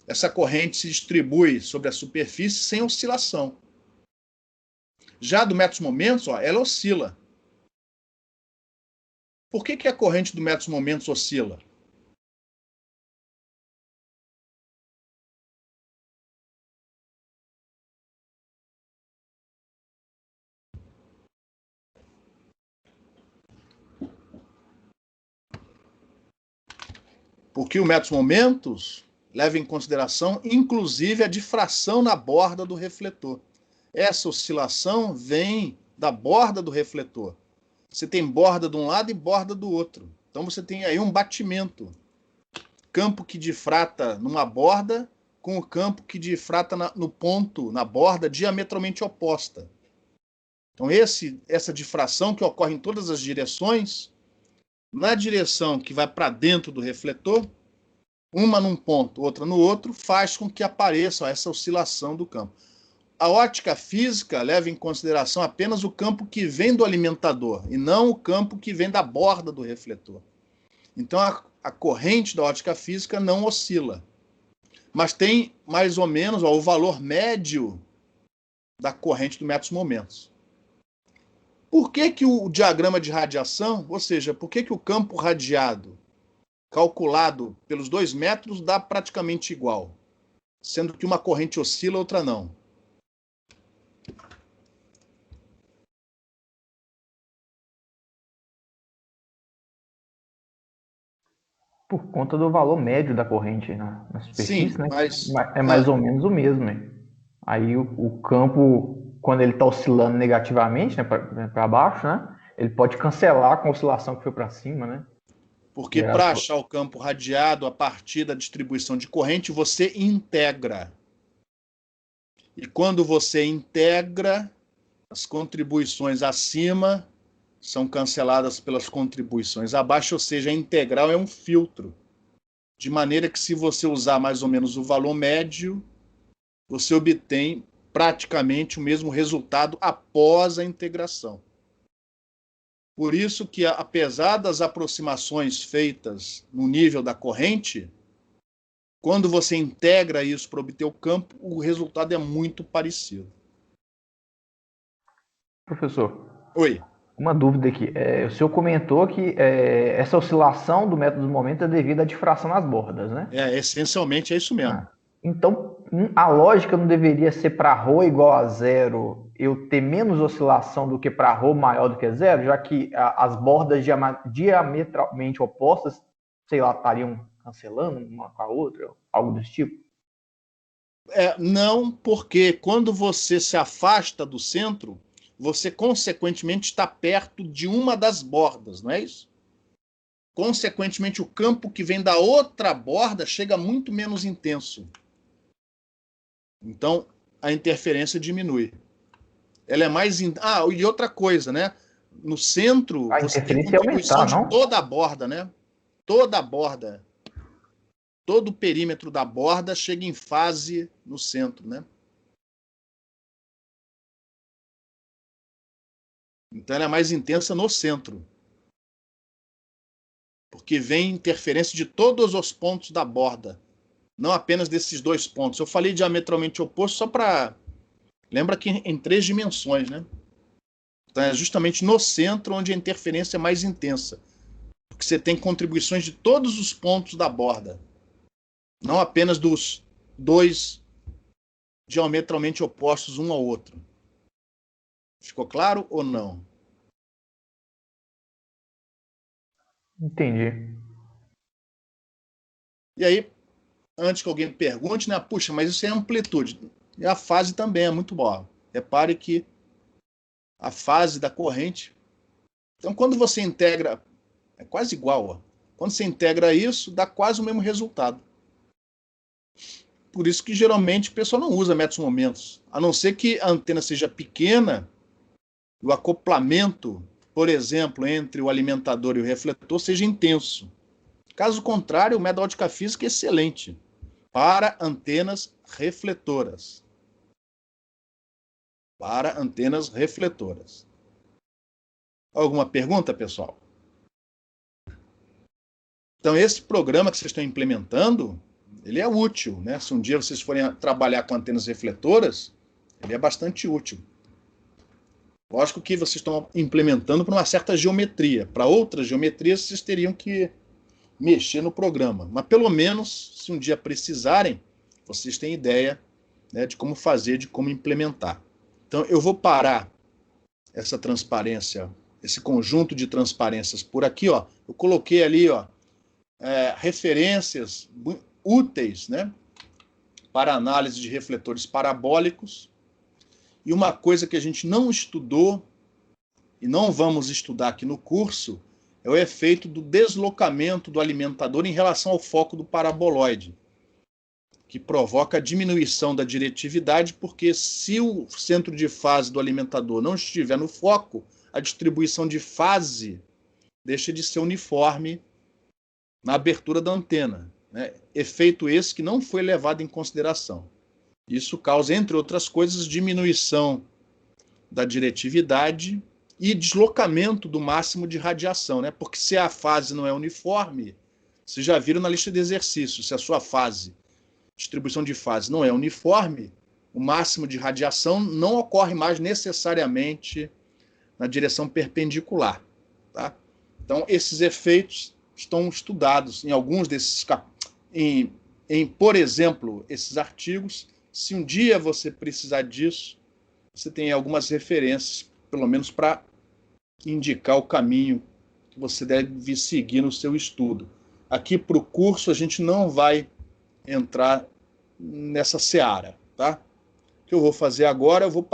essa corrente se distribui sobre a superfície sem oscilação. Já do metros-momentos, ela oscila. Por que a corrente do metros-momentos oscila? Porque o metros-momentos leva em consideração, inclusive, a difração na borda do refletor. Essa oscilação vem da borda do refletor. Você tem borda de um lado e borda do outro. Então você tem aí um batimento. Campo que difrata numa borda com o campo que difrata no ponto, na borda, diametralmente oposta. Então essa difração que ocorre em todas as direções, na direção que vai para dentro do refletor, uma num ponto, outra no outro, faz com que apareça essa oscilação do campo. A ótica física leva em consideração apenas o campo que vem do alimentador e não o campo que vem da borda do refletor. Então a corrente da ótica física não oscila, mas tem mais ou menos o valor médio da corrente do metros-momentos. Por que o diagrama de radiação, ou seja, por que o campo radiado calculado pelos 2 metros dá praticamente igual, sendo que uma corrente oscila, outra não? Por conta do valor médio da corrente na superfície, Sim, né? mas É mais ou menos o mesmo, né? Aí o campo, quando ele está oscilando negativamente, né, para baixo, né? Ele pode cancelar com a oscilação que foi para cima, né? porque para achar o campo radiado a partir da distribuição de corrente, você integra. E quando você integra, as contribuições acima são canceladas pelas contribuições abaixo, ou seja, a integral é um filtro. De maneira que, se você usar mais ou menos o valor médio, você obtém praticamente o mesmo resultado após a integração. Por isso que, apesar das aproximações feitas no nível da corrente, quando você integra isso para obter o campo, o resultado é muito parecido. Professor, Oi. uma dúvida aqui. O senhor comentou que essa oscilação do método do momento é devido à difração nas bordas, né? Essencialmente é isso mesmo. Então, a lógica não deveria ser para ρ igual a zero, eu ter menos oscilação do que para ρ maior do que zero, já que as bordas diametralmente opostas, sei lá, estariam cancelando uma com a outra, algo desse tipo? Não, porque quando você se afasta do centro, você consequentemente está perto de uma das bordas, não é isso? Consequentemente, o campo que vem da outra borda chega muito menos intenso. Então, a interferência diminui. Ela é mais... e outra coisa, né? No centro, você tem contribuição de toda a borda, né? Toda a borda. Todo o perímetro da borda chega em fase no centro, né? Então, ela é mais intensa no centro. Porque vem interferência de todos os pontos da borda. Não apenas desses 2 pontos. Eu falei diametralmente oposto só para... Lembra que em 3 dimensões, né? Então é justamente no centro onde a interferência é mais intensa. Porque você tem contribuições de todos os pontos da borda. Não apenas dos 2 diametralmente opostos um ao outro. Ficou claro ou não? Entendi. E aí, antes que alguém pergunte, né? Puxa, mas isso é amplitude. E a fase também é muito boa. Repare que a fase da corrente... Então, quando você integra... É quase igual, ó. Quando você integra isso, dá quase o mesmo resultado. Por isso que geralmente o pessoal não usa métodos momentos, a não ser que a antena seja pequena, o acoplamento, por exemplo, entre o alimentador e o refletor seja intenso. Caso contrário, o método ótica física é excelente para antenas refletoras. Para antenas refletoras. Alguma pergunta, pessoal? Então, esse programa que vocês estão implementando, ele é útil, né? Se um dia vocês forem trabalhar com antenas refletoras, ele é bastante útil. Lógico que vocês estão implementando para uma certa geometria. Para outras geometrias, vocês teriam que mexer no programa. Mas, pelo menos, se um dia precisarem, vocês têm ideia, né, de como fazer, de como implementar. Então, eu vou parar essa transparência, esse conjunto de transparências por aqui, ó. Eu coloquei ali, ó, referências úteis, né, para análise de refletores parabólicos. E uma coisa que a gente não estudou e não vamos estudar aqui no curso é o efeito do deslocamento do alimentador em relação ao foco do paraboloide, que provoca a diminuição da diretividade, porque se o centro de fase do alimentador não estiver no foco, a distribuição de fase deixa de ser uniforme na abertura da antena, né? Efeito esse que não foi levado em consideração. Isso causa, entre outras coisas, diminuição da diretividade e deslocamento do máximo de radiação, né? Porque se a fase não é uniforme, vocês já viram na lista de exercícios, se a sua fase, distribuição de fase não é uniforme, o máximo de radiação não ocorre mais necessariamente na direção perpendicular, tá? Então, esses efeitos estão estudados em alguns desses, por exemplo, esses artigos. Se um dia você precisar disso, você tem algumas referências, pelo menos para indicar o caminho que você deve seguir no seu estudo. Aqui para o curso a gente não vai entrar nessa seara, tá? O que eu vou fazer agora, eu vou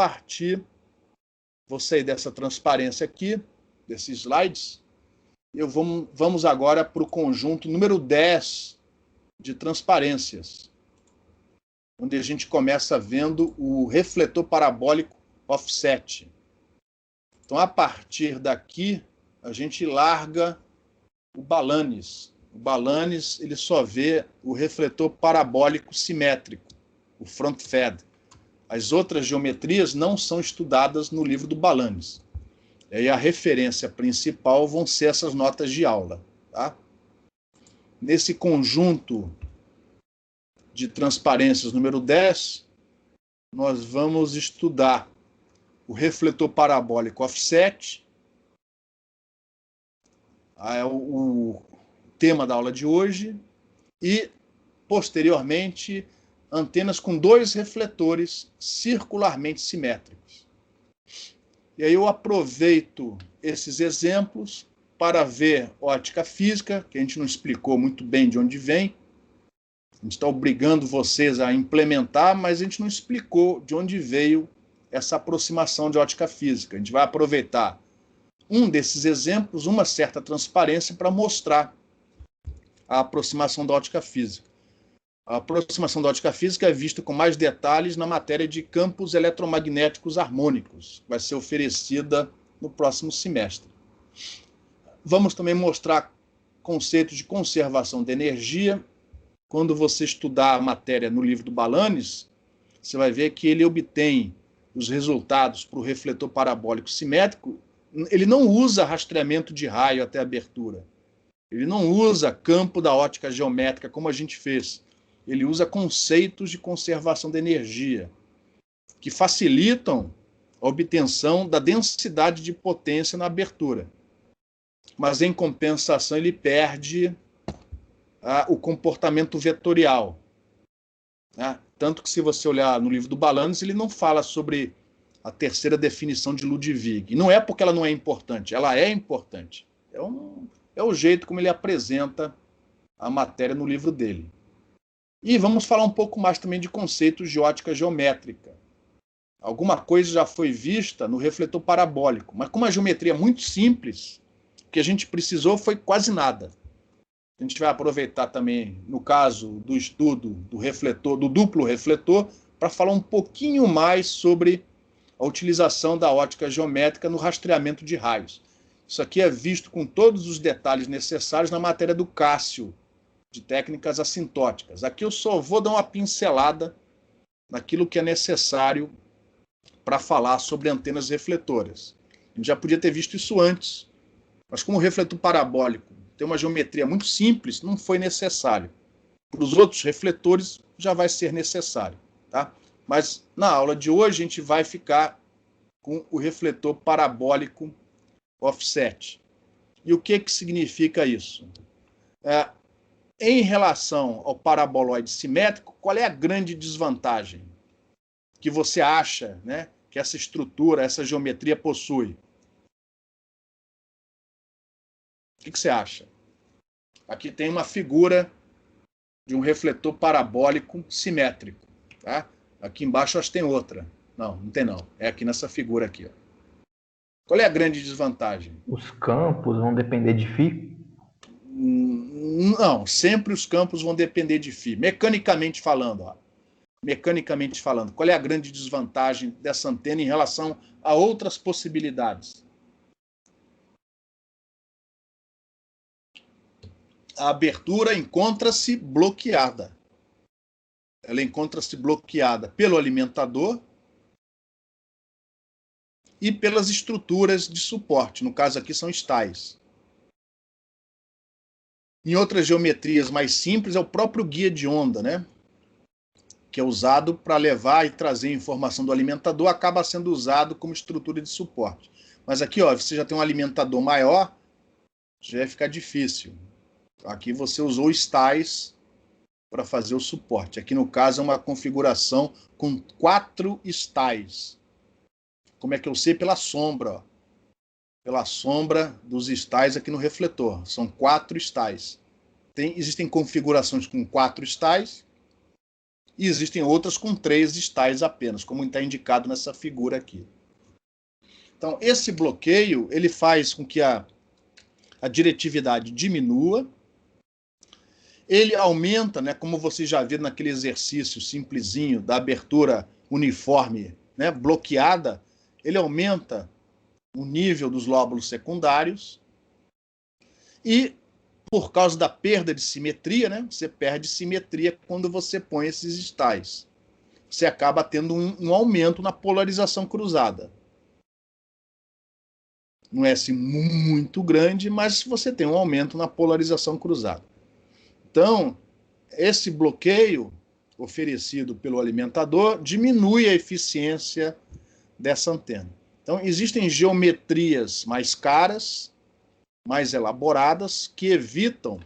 sair dessa transparência aqui, desses slides, vamos agora para o conjunto número 10 de transparências, onde a gente começa vendo o refletor parabólico offset. Então, a partir daqui, a gente larga o Balanis. O Balanis, ele só vê o refletor parabólico simétrico, o front-fed. As outras geometrias não são estudadas no livro do Balanis. E aí a referência principal vão ser essas notas de aula, tá? Nesse conjunto de transparências número 10, nós vamos estudar o refletor parabólico offset, é o tema da aula de hoje, e, posteriormente, antenas com 2 refletores circularmente simétricos. E aí eu aproveito esses exemplos para ver ótica física, que a gente não explicou muito bem de onde vem. A gente está obrigando vocês a implementar, mas a gente não explicou de onde veio essa aproximação de ótica física. A gente vai aproveitar um desses exemplos, uma certa transparência, para mostrar a aproximação da ótica física. A aproximação da ótica física é vista com mais detalhes na matéria de campos eletromagnéticos harmônicos, que vai ser oferecida no próximo semestre. Vamos também mostrar conceitos de conservação de energia. Quando você estudar a matéria no livro do Balanis, você vai ver que ele obtém os resultados para o refletor parabólico simétrico. Ele não usa rastreamento de raio até a abertura. Ele não usa campo da ótica geométrica como a gente fez. Ele usa conceitos de conservação de energia, que facilitam a obtenção da densidade de potência na abertura. Mas, em compensação, ele perde o comportamento vetorial. Né? Tanto que, se você olhar no livro do Balanis, ele não fala sobre a terceira definição de Ludwig. E não é porque ela não é importante, ela é importante. É o jeito como ele apresenta a matéria no livro dele. E vamos falar um pouco mais também de conceitos de ótica geométrica. Alguma coisa já foi vista no refletor parabólico, mas como a geometria é muito simples, o que a gente precisou foi quase nada. A gente vai aproveitar também, no caso do estudo do refletor, do duplo refletor, para falar um pouquinho mais sobre a utilização da ótica geométrica no rastreamento de raios. Isso aqui é visto com todos os detalhes necessários na matéria do Cássio, de técnicas assintóticas. Aqui eu só vou dar uma pincelada naquilo que é necessário para falar sobre antenas refletoras. A gente já podia ter visto isso antes, mas como o refletor parabólico tem uma geometria muito simples, não foi necessário. Para os outros refletores já vai ser necessário, tá? Mas na aula de hoje a gente vai ficar com o refletor parabólico offset. E o que significa isso? Em relação ao paraboloide simétrico, qual é a grande desvantagem que você acha, né, que essa estrutura, essa geometria possui? O que você acha? Aqui tem uma figura de um refletor parabólico simétrico. Tá? Aqui embaixo acho que tem outra. Não, não tem não. É aqui nessa figura aqui. Ó. Qual é a grande desvantagem? Os campos vão depender de φ? Não, sempre os campos vão depender de φ. Mecanicamente falando, ó. Mecanicamente falando, qual é a grande desvantagem dessa antena em relação a outras possibilidades? A abertura encontra-se bloqueada. Ela encontra-se bloqueada pelo alimentador e pelas estruturas de suporte. No caso aqui são stais. Em outras geometrias mais simples é o próprio guia de onda, né? Que é usado para levar e trazer informação do alimentador, acaba sendo usado como estrutura de suporte. Mas aqui, ó, você já tem um alimentador maior, já vai ficar difícil. Aqui você usou stais para fazer o suporte. Aqui no caso é uma configuração com 4 stais. Como é que eu sei? Pela sombra. Ó. Pela sombra dos stais aqui no refletor. São 4 stais. Existem configurações com 4 stais e existem outras com 3 stais apenas, como está indicado nessa figura aqui. Então, esse bloqueio ele faz com que a diretividade diminua. Ele aumenta, né, como vocês já viram naquele exercício simplesinho da abertura uniforme, né, bloqueada, ele aumenta o nível dos lóbulos secundários e, por causa da perda de simetria, né, você perde simetria quando você põe esses stais. Você acaba tendo um aumento na polarização cruzada. Não é assim muito grande, mas você tem um aumento na polarização cruzada. Então, esse bloqueio oferecido pelo alimentador diminui a eficiência dessa antena. Então, existem geometrias mais caras, mais elaboradas, que evitam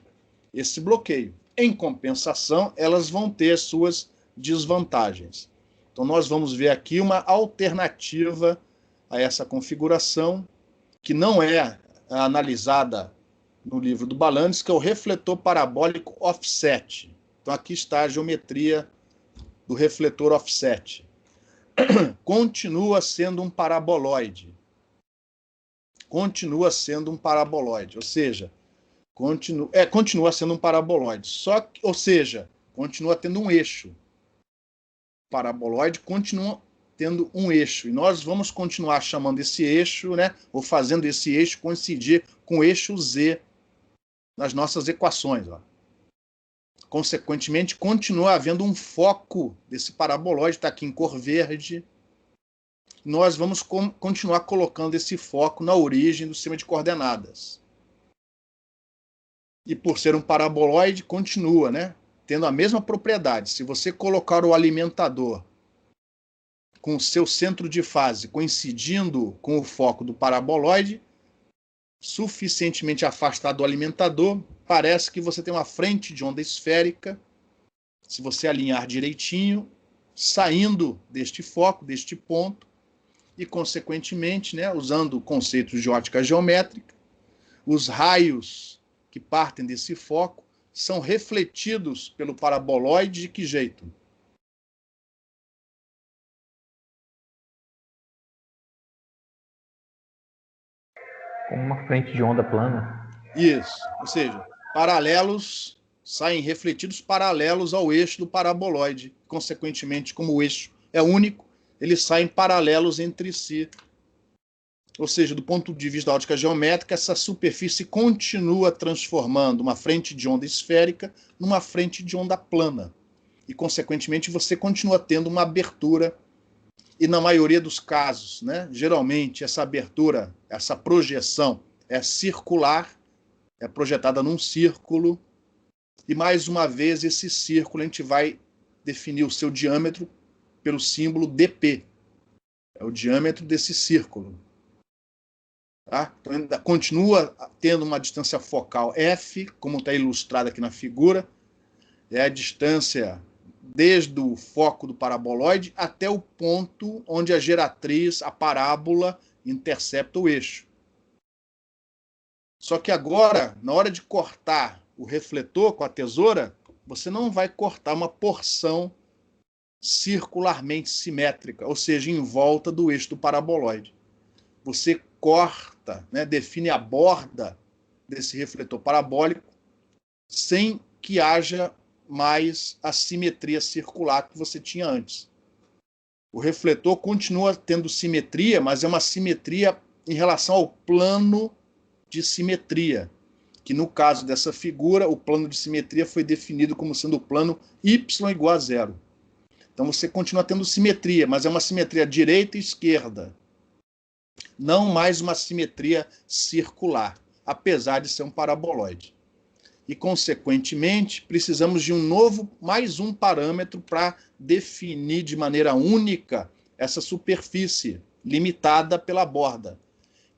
esse bloqueio. Em compensação, elas vão ter suas desvantagens. Então, nós vamos ver aqui uma alternativa a essa configuração, que não é analisada no livro do Balanis, que é o refletor parabólico offset. Então, aqui está a geometria do refletor offset. Continua sendo um paraboloide. Continua sendo um paraboloide. Ou seja, continua sendo um paraboloide. Ou seja, continua tendo um eixo. O paraboloide continua tendo um eixo. E nós vamos continuar chamando esse eixo, né, ou fazendo esse eixo coincidir com o eixo Z nas nossas equações. Ó. Consequentemente, continua havendo um foco desse paraboloide, está aqui em cor verde. Nós vamos continuar colocando esse foco na origem do sistema de coordenadas. E por ser um paraboloide, continua, né, tendo a mesma propriedade. Se você colocar o alimentador com o seu centro de fase coincidindo com o foco do paraboloide, suficientemente afastado do alimentador, parece que você tem uma frente de onda esférica, se você alinhar direitinho, saindo deste foco, deste ponto, e, consequentemente, né, usando conceitos de ótica geométrica, os raios que partem desse foco são refletidos pelo paraboloide de que jeito? Como uma frente de onda plana. Isso, ou seja, paralelos, saem refletidos paralelos ao eixo do paraboloide. Consequentemente, como o eixo é único, eles saem paralelos entre si. Ou seja, do ponto de vista da ótica geométrica, essa superfície continua transformando uma frente de onda esférica numa frente de onda plana. E, consequentemente, você continua tendo uma abertura. E, na maioria dos casos, né, geralmente, essa abertura, essa projeção é circular, é projetada num círculo. E, mais uma vez, esse círculo a gente vai definir o seu diâmetro pelo símbolo dp. É o diâmetro desse círculo. Tá? Então, ainda continua tendo uma distância focal f, como está ilustrado aqui na figura. É a distância desde o foco do paraboloide até o ponto onde a geratriz, a parábola, intercepta o eixo. Só que agora, na hora de cortar o refletor com a tesoura, você não vai cortar uma porção circularmente simétrica, ou seja, em volta do eixo do paraboloide. Você corta, né, define a borda desse refletor parabólico sem que haja mais a simetria circular que você tinha antes. O refletor continua tendo simetria, mas é uma simetria em relação ao plano de simetria, que no caso dessa figura, o plano de simetria foi definido como sendo o plano y igual a zero. Então você continua tendo simetria, mas é uma simetria direita e esquerda, não mais uma simetria circular, apesar de ser um paraboloide. E, consequentemente, precisamos de mais um parâmetro para definir de maneira única essa superfície limitada pela borda,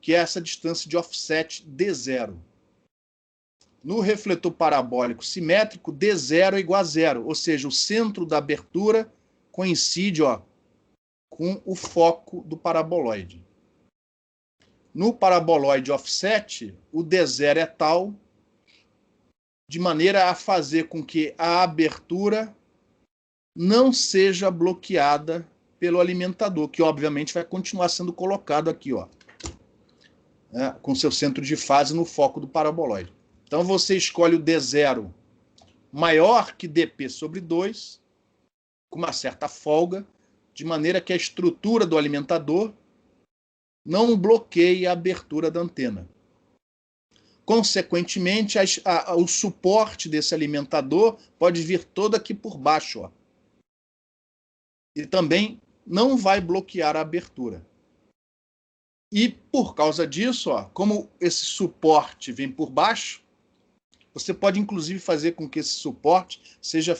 que é essa distância de offset D0. No refletor parabólico simétrico, D0 é igual a zero, ou seja, o centro da abertura coincide com o foco do paraboloide. No paraboloide offset, o D0 é tal de maneira a fazer com que a abertura não seja bloqueada pelo alimentador, que obviamente vai continuar sendo colocado aqui, com seu centro de fase no foco do paraboloide. Então você escolhe o D0 maior que dp sobre 2, com uma certa folga, de maneira que a estrutura do alimentador não bloqueie a abertura da antena. Consequentemente, o suporte desse alimentador pode vir todo aqui por baixo. E também não vai bloquear a abertura. E, por causa disso, como esse suporte vem por baixo, você pode, inclusive, fazer com que esse suporte seja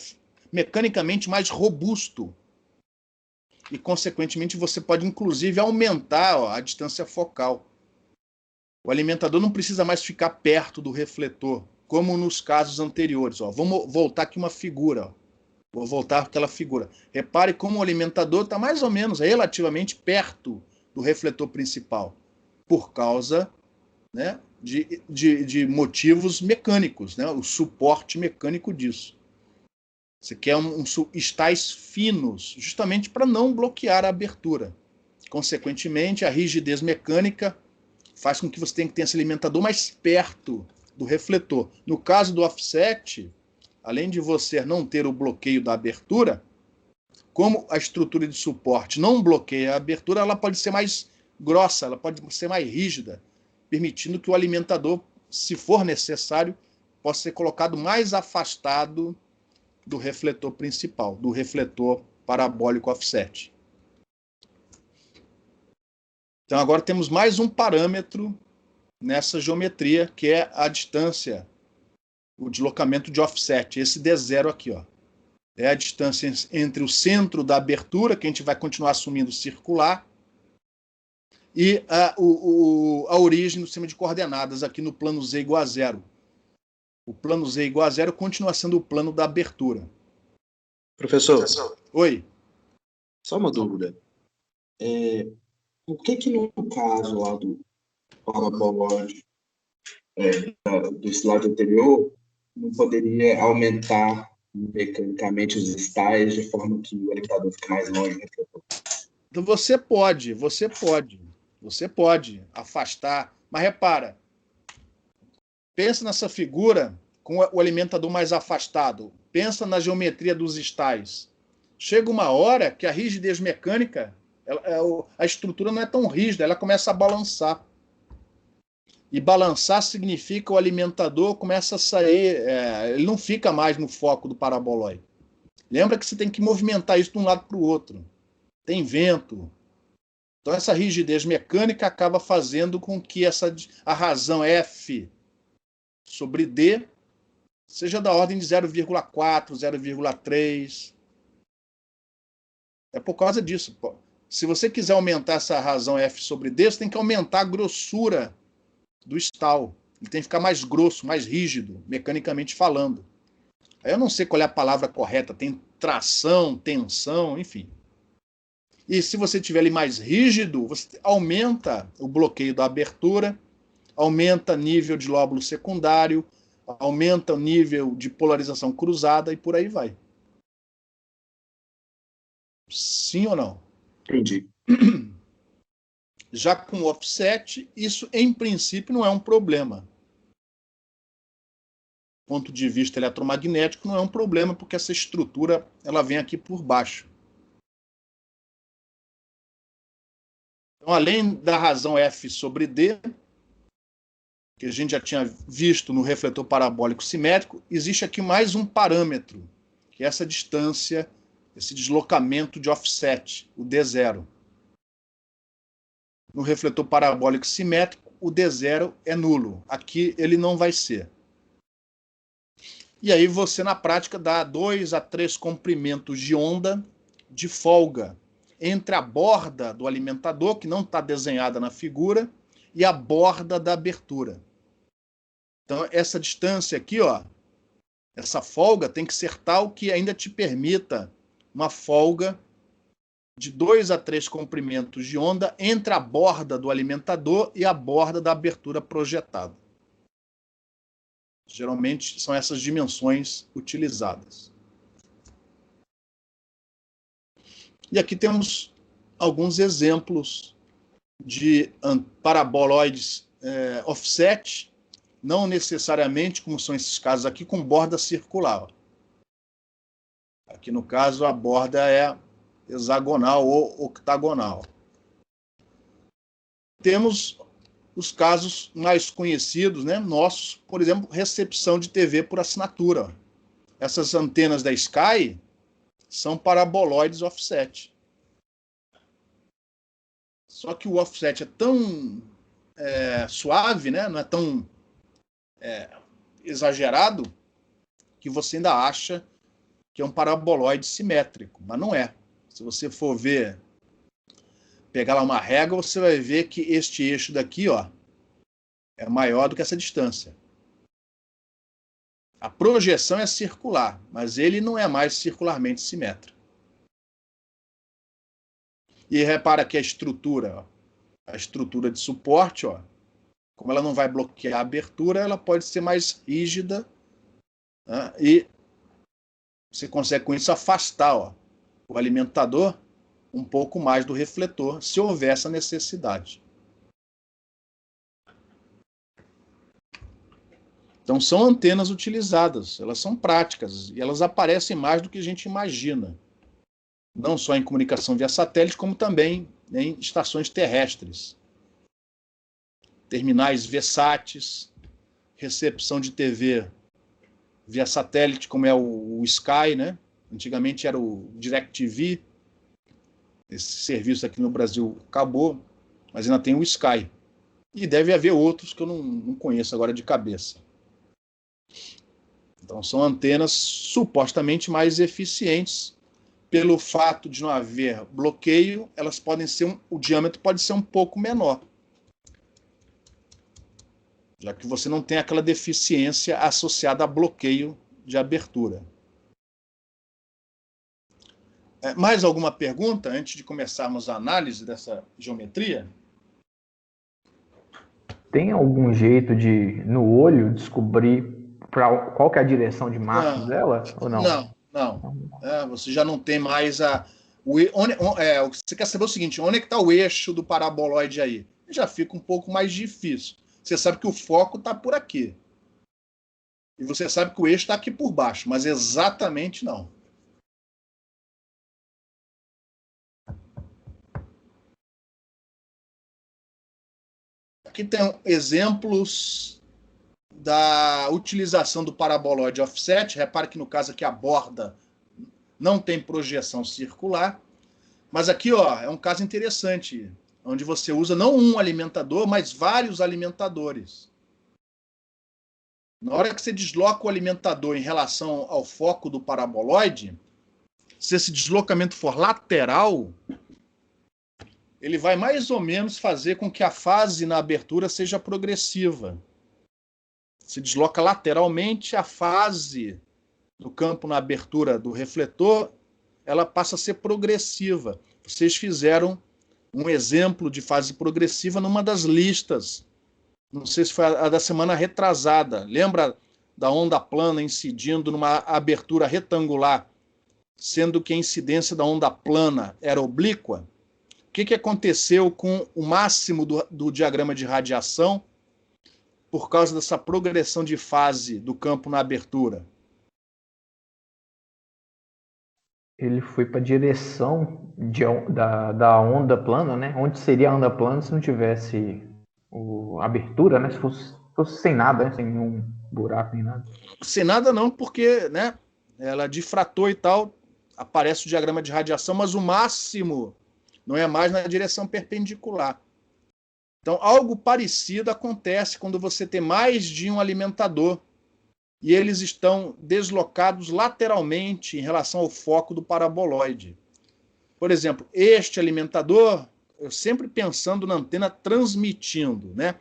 mecanicamente mais robusto. E, consequentemente, você pode, inclusive, aumentar a distância focal. O alimentador não precisa mais ficar perto do refletor, como nos casos anteriores. Vamos voltar aqui uma figura. Vou voltar aquela figura. Repare como o alimentador está mais ou menos relativamente perto do refletor principal, por causa, né, de motivos mecânicos, né, o suporte mecânico disso. Você quer estais finos, justamente para não bloquear a abertura. Consequentemente, a rigidez mecânica faz com que você tenha esse alimentador mais perto do refletor. No caso do offset, além de você não ter o bloqueio da abertura, como a estrutura de suporte não bloqueia a abertura, ela pode ser mais grossa, ela pode ser mais rígida, permitindo que o alimentador, se for necessário, possa ser colocado mais afastado do refletor principal, do refletor parabólico offset. Então agora temos mais um parâmetro nessa geometria, que é a distância, o deslocamento de offset, esse D0 aqui. É a distância entre o centro da abertura, que a gente vai continuar assumindo circular, e a origem do sistema de coordenadas aqui no plano Z igual a zero. O plano Z igual a zero continua sendo o plano da abertura. Professor, Oi. só uma dúvida. Por que no caso lá do paraboloide, do slide anterior, não poderia aumentar mecanicamente os estágios de forma que o alimentador fique mais longe do refletor? Então você pode afastar, mas repara, pensa nessa figura com o alimentador mais afastado. Pensa na geometria dos estais. Chega uma hora que a rigidez mecânica, a estrutura não é tão rígida, ela começa a balançar. E balançar significa o alimentador começa a sair, ele não fica mais no foco do paraboloide. Lembra que você tem que movimentar isso de um lado para o outro. Tem vento. Então essa rigidez mecânica acaba fazendo com que a razão F sobre D seja da ordem de 0,4, 0,3. É por causa disso. Se você quiser aumentar essa razão F sobre D, você tem que aumentar a grossura do estal. Ele tem que ficar mais grosso, mais rígido, mecanicamente falando. Aí eu não sei qual é a palavra correta. Tem tração, tensão, enfim. E se você tiver ele mais rígido, você aumenta o bloqueio da abertura, aumenta o nível de lóbulo secundário, aumenta o nível de polarização cruzada e por aí vai. Sim ou não? Entendi. Já com offset, isso em princípio não é um problema. Do ponto de vista eletromagnético, não é um problema, porque essa estrutura ela vem aqui por baixo. Então, além da razão F sobre D, que a gente já tinha visto no refletor parabólico simétrico, existe aqui mais um parâmetro, que é essa distância, esse deslocamento de offset, o D0. No refletor parabólico simétrico, o D0 é nulo. Aqui ele não vai ser. E aí você, na prática, dá 2 a 3 comprimentos de onda de folga entre a borda do alimentador, que não está desenhada na figura, e a borda da abertura. Então, essa distância aqui, ó, essa folga tem que ser tal que ainda te permita uma folga de 2 a 3 comprimentos de onda entre a borda do alimentador e a borda da abertura projetada. Geralmente são essas dimensões utilizadas. E aqui temos alguns exemplos de paraboloides offset, não necessariamente, como são esses casos aqui, com borda circular. Aqui no caso a borda é hexagonal ou octagonal. Temos os casos mais conhecidos, né, nossos, por exemplo, recepção de TV por assinatura. Essas antenas da Sky são paraboloides offset. Só que o offset é tão suave, né, não é tão exagerado, que você ainda acha que é um paraboloide simétrico, mas não é. Se você for ver, pegar lá uma régua, você vai ver que este eixo daqui, ó, é maior do que essa distância. A projeção é circular, mas ele não é mais circularmente simétrico. E repara que a estrutura de suporte, ó, como ela não vai bloquear a abertura, ela pode ser mais rígida, né, e você consegue com isso afastar, ó, o alimentador um pouco mais do refletor, se houver essa necessidade. Então, são antenas utilizadas, elas são práticas, e elas aparecem mais do que a gente imagina. Não só em comunicação via satélite, como também em estações terrestres. Terminais VSATs, recepção de TV via satélite, como é o Sky, né? Antigamente era o DirecTV. Esse serviço aqui no Brasil acabou, mas ainda tem o Sky. E deve haver outros que eu não conheço agora de cabeça. Então, são antenas supostamente mais eficientes. Pelo fato de não haver bloqueio, elas podem ser o diâmetro pode ser um pouco menor, já que você não tem aquela deficiência associada a bloqueio de abertura. Mais alguma pergunta antes de começarmos a análise dessa geometria? Tem algum jeito de, no olho, descobrir qual que é a direção de marcha dela? Ou não? Não. Você já não tem mais você quer saber o seguinte, onde é que está o eixo do paraboloide aí? Já fica um pouco mais difícil. Você sabe que o foco está por aqui. E você sabe que o eixo está aqui por baixo, mas exatamente não. Aqui tem exemplos da utilização do paraboloide offset. Repare que no caso aqui a borda não tem projeção circular. Mas aqui ó, é um caso interessante, onde você usa não um alimentador, mas vários alimentadores. Na hora que você desloca o alimentador em relação ao foco do paraboloide, se esse deslocamento for lateral, ele vai mais ou menos fazer com que a fase na abertura seja progressiva. Se desloca lateralmente, a fase do campo na abertura do refletor, ela passa a ser progressiva. Vocês fizeram um exemplo de fase progressiva numa das listas. Não sei se foi a da semana retrasada. Lembra da onda plana incidindo numa abertura retangular, sendo que a incidência da onda plana era oblíqua? O que aconteceu com o máximo do diagrama de radiação por causa dessa progressão de fase do campo na abertura? Ele foi para a direção da onda plana, né? Onde seria a onda plana se não tivesse a abertura, né? Se fosse sem nada, né? Sem nenhum buraco nem nada. Sem nada não, porque, né, ela difratou e tal, aparece o diagrama de radiação, mas o máximo não é mais na direção perpendicular. Então, algo parecido acontece quando você tem mais de um alimentador e eles estão deslocados lateralmente em relação ao foco do paraboloide. Por exemplo, este alimentador, eu sempre pensando na antena transmitindo, né?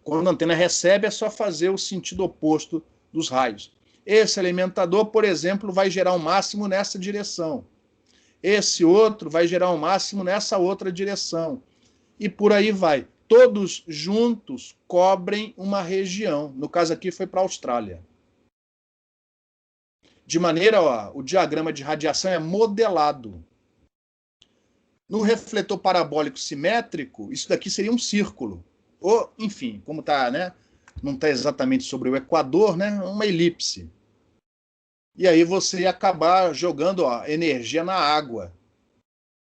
Quando a antena recebe, é só fazer o sentido oposto dos raios. Esse alimentador, por exemplo, vai gerar um máximo nessa direção. Esse outro vai gerar um máximo nessa outra direção. E por aí vai. Todos juntos cobrem uma região. No caso aqui foi para a Austrália. De maneira, ó, o diagrama de radiação é modelado. No refletor parabólico simétrico, isso daqui seria um círculo. Ou, enfim, como está, né? Não está exatamente sobre o equador, né? Uma elipse. E aí você ia acabar jogando, ó, energia na água,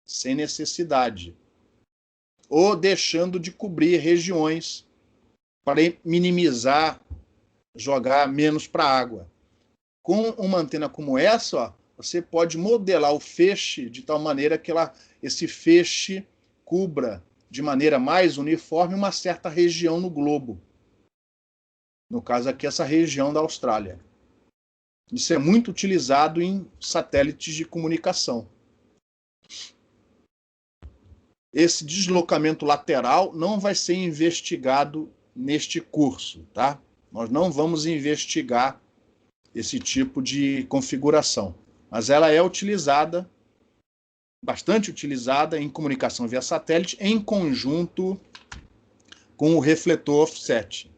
sem necessidade. Ou deixando de cobrir regiões para minimizar, jogar menos para a água. Com uma antena como essa, ó, você pode modelar o feixe de tal maneira que esse feixe cubra de maneira mais uniforme uma certa região no globo. No caso aqui, essa região da Austrália. Isso é muito utilizado em satélites de comunicação. Esse deslocamento lateral não vai ser investigado neste curso, tá? Nós não vamos investigar esse tipo de configuração, mas ela é utilizada, bastante utilizada em comunicação via satélite, em conjunto com o refletor offset.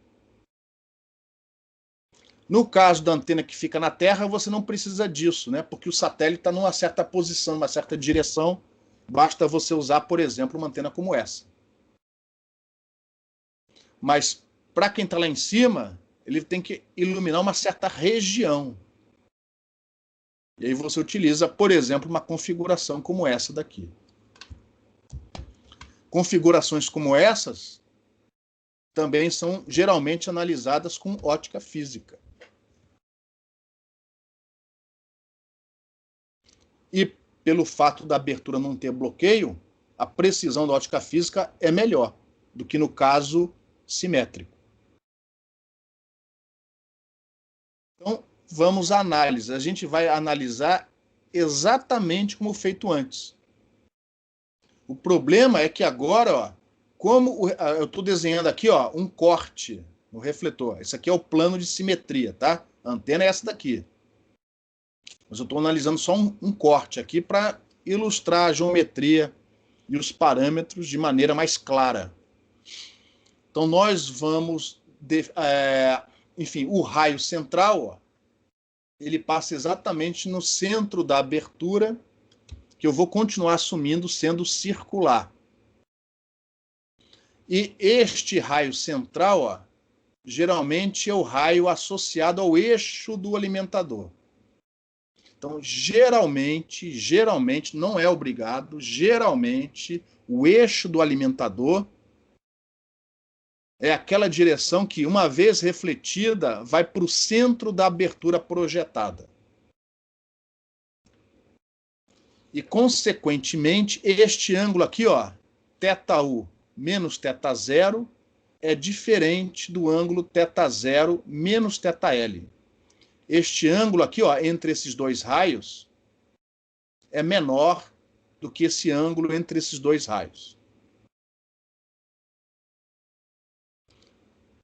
No caso da antena que fica na Terra, você não precisa disso, né? Porque o satélite está numa certa posição, numa certa direção. Basta você usar, por exemplo, uma antena como essa. Mas para quem está lá em cima, ele tem que iluminar uma certa região. E aí você utiliza, por exemplo, uma configuração como essa daqui. Configurações como essas também são geralmente analisadas com ótica física. E pelo fato da abertura não ter bloqueio, a precisão da ótica física é melhor do que no caso simétrico. Então, vamos à análise. A gente vai analisar exatamente como feito antes. O problema é que agora, ó, como eu estou desenhando aqui, ó, um corte no refletor. Esse aqui é o plano de simetria, tá? A antena é essa daqui. Mas eu estou analisando só um corte aqui para ilustrar a geometria e os parâmetros de maneira mais clara. Então, nós vamos... enfim, o raio central, ó, ele passa exatamente no centro da abertura, que eu vou continuar assumindo sendo circular. E este raio central, ó, geralmente é o raio associado ao eixo do alimentador. Então, geralmente, não é obrigado, geralmente, o eixo do alimentador é aquela direção que, uma vez refletida, vai para o centro da abertura projetada. E, consequentemente, este ângulo aqui, ó, θu menos θ0, é diferente do ângulo θ0 menos θl. Este ângulo aqui, ó, entre esses dois raios, é menor do que esse ângulo entre esses dois raios.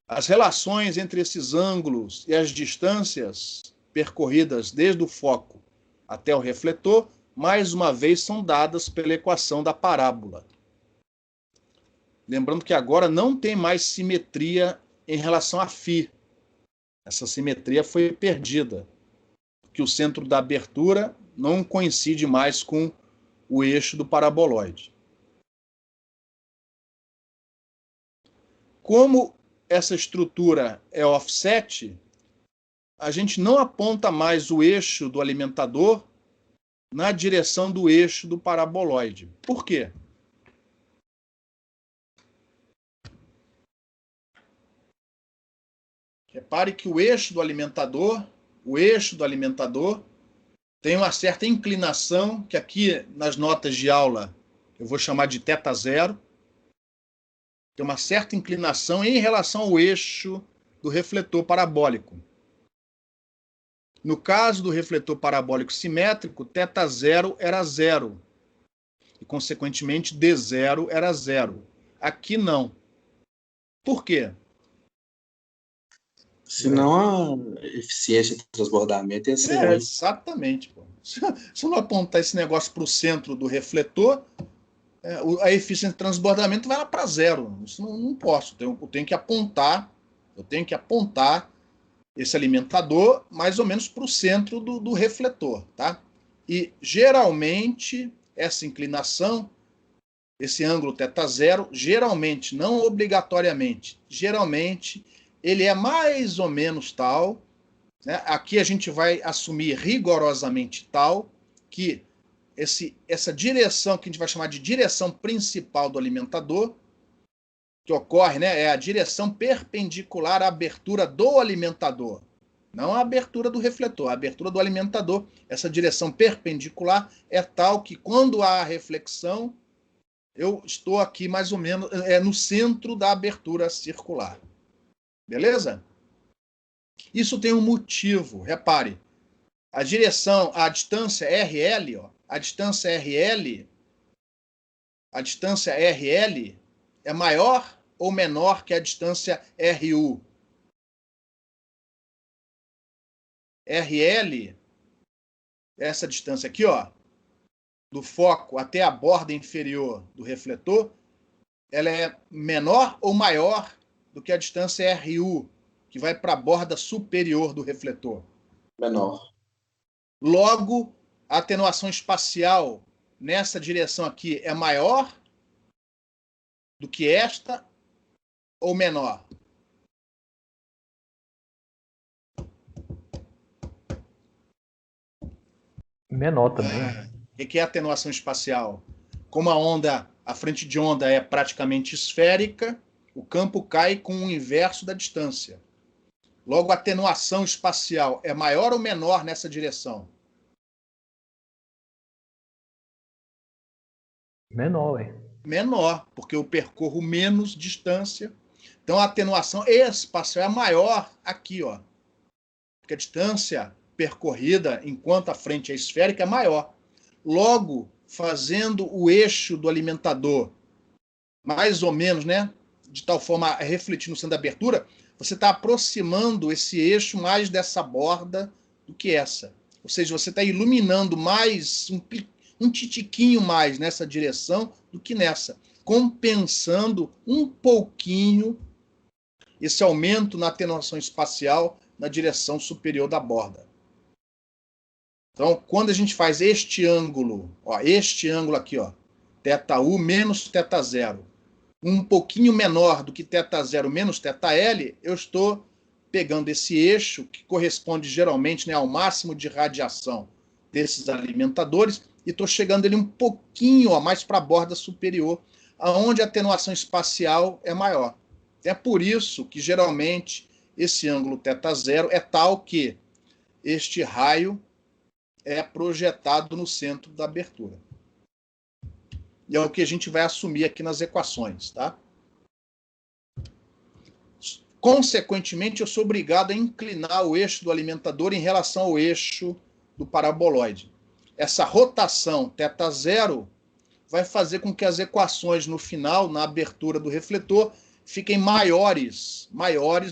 As relações entre esses ângulos e as distâncias percorridas desde o foco até o refletor, mais uma vez, são dadas pela equação da parábola. Lembrando que agora não tem mais simetria em relação a φ. Essa simetria foi perdida, porque o centro da abertura não coincide mais com o eixo do paraboloide. Como essa estrutura é offset, a gente não aponta mais o eixo do alimentador na direção do eixo do paraboloide. Por quê? Repare que o eixo do alimentador tem uma certa inclinação, que aqui nas notas de aula eu vou chamar de θ0. Tem uma certa inclinação em relação ao eixo do refletor parabólico. No caso do refletor parabólico simétrico, θ0 era 0. E, consequentemente, D0 era 0. Aqui não. Por quê? Senão a eficiência de transbordamento ia ser ruim. Exatamente. Pô. Se eu não apontar esse negócio para o centro do refletor, a eficiência de transbordamento vai lá para 0. Isso não posso. Eu tenho que apontar esse alimentador mais ou menos para o centro do refletor. Tá? E, geralmente, essa inclinação, esse ângulo θ0, geralmente, não obrigatoriamente, geralmente, ele é mais ou menos tal, né? Aqui a gente vai assumir rigorosamente tal, que essa direção que a gente vai chamar de direção principal do alimentador, que ocorre, né, é a direção perpendicular à abertura do alimentador, não a abertura do refletor, a abertura do alimentador. Essa direção perpendicular é tal que, quando há reflexão, eu estou aqui mais ou menos no centro da abertura circular. Beleza? Isso tem um motivo. Repare, a distância RL, ó, a distância RL é maior ou menor que a distância RU? RL, essa distância aqui, ó, do foco até a borda inferior do refletor, ela é menor ou maior do que a distância RU, que vai para a borda superior do refletor? Menor. Logo, a atenuação espacial nessa direção aqui é maior do que esta ou menor? Menor também. O que é atenuação espacial? Como a frente de onda é praticamente esférica, o campo cai com o inverso da distância. Logo, a atenuação espacial é maior ou menor nessa direção? Menor, ué. Menor, porque eu percorro menos distância. Então, a atenuação espacial é maior aqui, ó. Porque a distância percorrida enquanto a frente é esférica é maior. Logo, fazendo o eixo do alimentador mais ou menos, né, de tal forma a refletir no centro da abertura, você está aproximando esse eixo mais dessa borda do que essa. Ou seja, você está iluminando mais, um titiquinho mais nessa direção do que nessa, compensando um pouquinho esse aumento na atenuação espacial na direção superior da borda. Então, quando a gente faz este ângulo aqui, ó, θu menos θ0, um pouquinho menor do que θ0 menos θL, eu estou pegando esse eixo, que corresponde geralmente, né, ao máximo de radiação desses alimentadores, e estou chegando ele um pouquinho mais para a borda superior, onde a atenuação espacial é maior. É por isso que, geralmente, esse ângulo θ0 é tal que este raio é projetado no centro da abertura. E é o que a gente vai assumir aqui nas equações, tá? Consequentemente, eu sou obrigado a inclinar o eixo do alimentador em relação ao eixo do paraboloide. Essa rotação θ0 vai fazer com que as equações no final, na abertura do refletor, fiquem maiores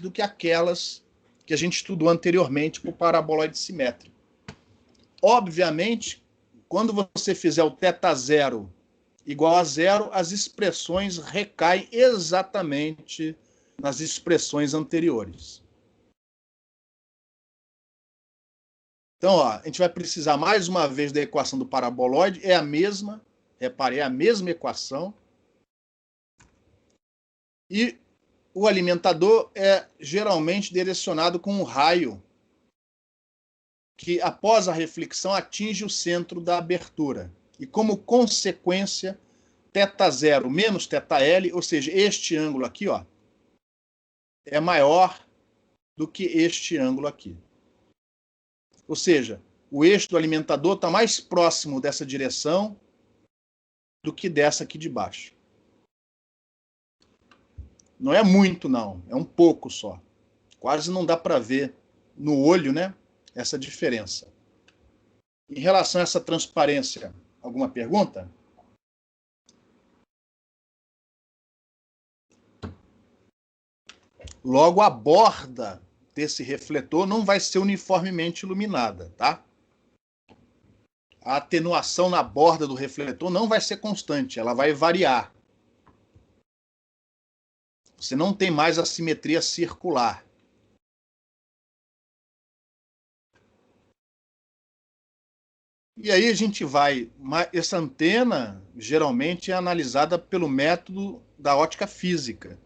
do que aquelas que a gente estudou anteriormente para o paraboloide simétrico. Obviamente, quando você fizer o θ0 igual a zero, as expressões recaem exatamente nas expressões anteriores. Então, ó, a gente vai precisar mais uma vez da equação do paraboloide, é a mesma, reparei, é a mesma equação. E o alimentador é geralmente direcionado com um raio que, após a reflexão, atinge o centro da abertura. E, como consequência, θ0 menos θL, ou seja, este ângulo aqui, ó, é maior do que este ângulo aqui. Ou seja, o eixo do alimentador está mais próximo dessa direção do que dessa aqui de baixo. Não é muito, não. É um pouco só. Quase não dá para ver no olho, né, essa diferença. Em relação a essa transparência, alguma pergunta? Logo, a borda desse refletor não vai ser uniformemente iluminada, tá? A atenuação na borda do refletor não vai ser constante, ela vai variar. Você não tem mais a simetria circular. E aí a gente vai... Essa antena, geralmente, é analisada pelo método da ótica física.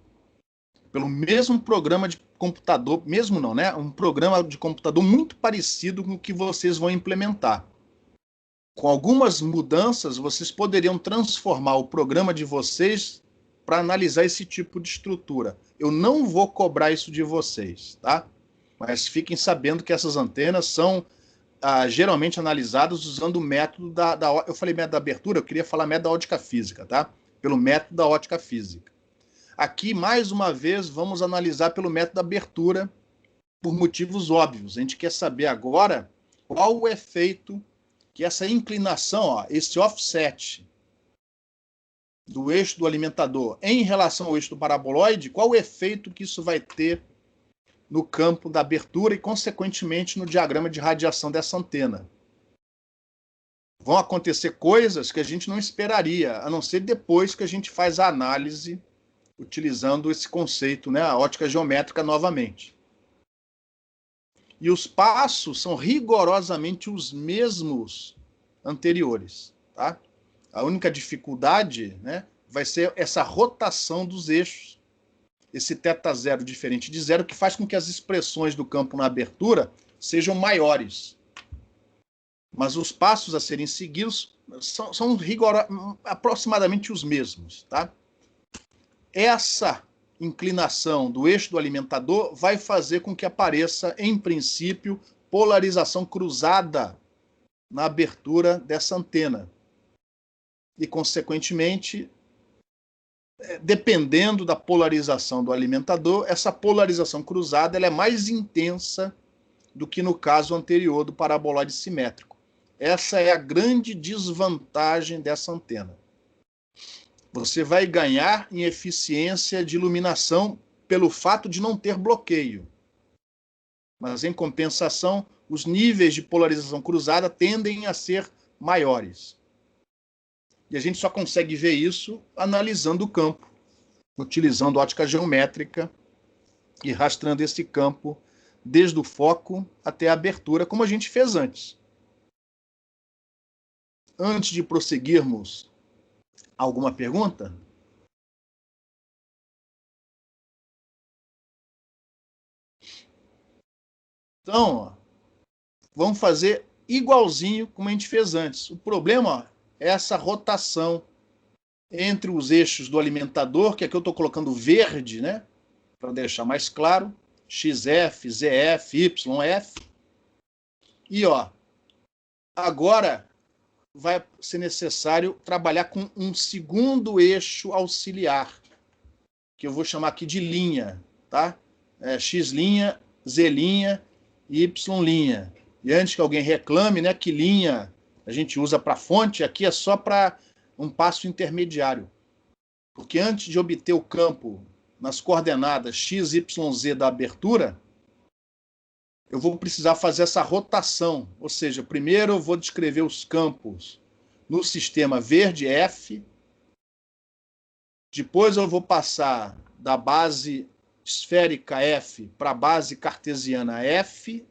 Pelo mesmo programa de computador, mesmo não, né? Um programa de computador muito parecido com o que vocês vão implementar. Com algumas mudanças, vocês poderiam transformar o programa de vocês para analisar esse tipo de estrutura. Eu não vou cobrar isso de vocês, tá? Mas fiquem sabendo que essas antenas são geralmente analisadas usando o método eu falei método da abertura, eu queria falar método da ótica física, tá? Pelo método da ótica física. Aqui, mais uma vez, vamos analisar pelo método da abertura por motivos óbvios. A gente quer saber agora qual o efeito que essa inclinação, ó, esse offset do eixo do alimentador em relação ao eixo do paraboloide, qual o efeito que isso vai ter no campo da abertura e, consequentemente, no diagrama de radiação dessa antena. Vão acontecer coisas que a gente não esperaria, a não ser depois que a gente faz a análise utilizando esse conceito, né, a ótica geométrica novamente. E os passos são rigorosamente os mesmos anteriores, tá? A única dificuldade, né, vai ser essa rotação dos eixos, esse θ0 diferente de zero, que faz com que as expressões do campo na abertura sejam maiores. Mas os passos a serem seguidos são aproximadamente os mesmos, tá? Essa inclinação do eixo do alimentador vai fazer com que apareça, em princípio, polarização cruzada na abertura dessa antena. E, consequentemente, dependendo da polarização do alimentador, essa polarização cruzada ela é mais intensa do que no caso anterior do paraboloide simétrico. Essa é a grande desvantagem dessa antena. Você vai ganhar em eficiência de iluminação pelo fato de não ter bloqueio. Mas, em compensação, os níveis de polarização cruzada tendem a ser maiores. E a gente só consegue ver isso analisando o campo, utilizando ótica geométrica e rastreando esse campo desde o foco até a abertura, como a gente fez antes. Antes de prosseguirmos, alguma pergunta? Então, ó, vamos fazer igualzinho como a gente fez antes. O problema, ó, é essa rotação entre os eixos do alimentador, que aqui eu estou colocando verde, né? Para deixar mais claro. XF, ZF, YF. E, ó, agora vai ser necessário trabalhar com um segundo eixo auxiliar, que eu vou chamar aqui de linha, tá? X', Z', Y'. E antes que alguém reclame, né, que linha a gente usa para fonte, aqui é só para um passo intermediário. Porque antes de obter o campo nas coordenadas x, y, z da abertura, eu vou precisar fazer essa rotação. Ou seja, primeiro eu vou descrever os campos no sistema verde F, depois eu vou passar da base esférica F para a base cartesiana F,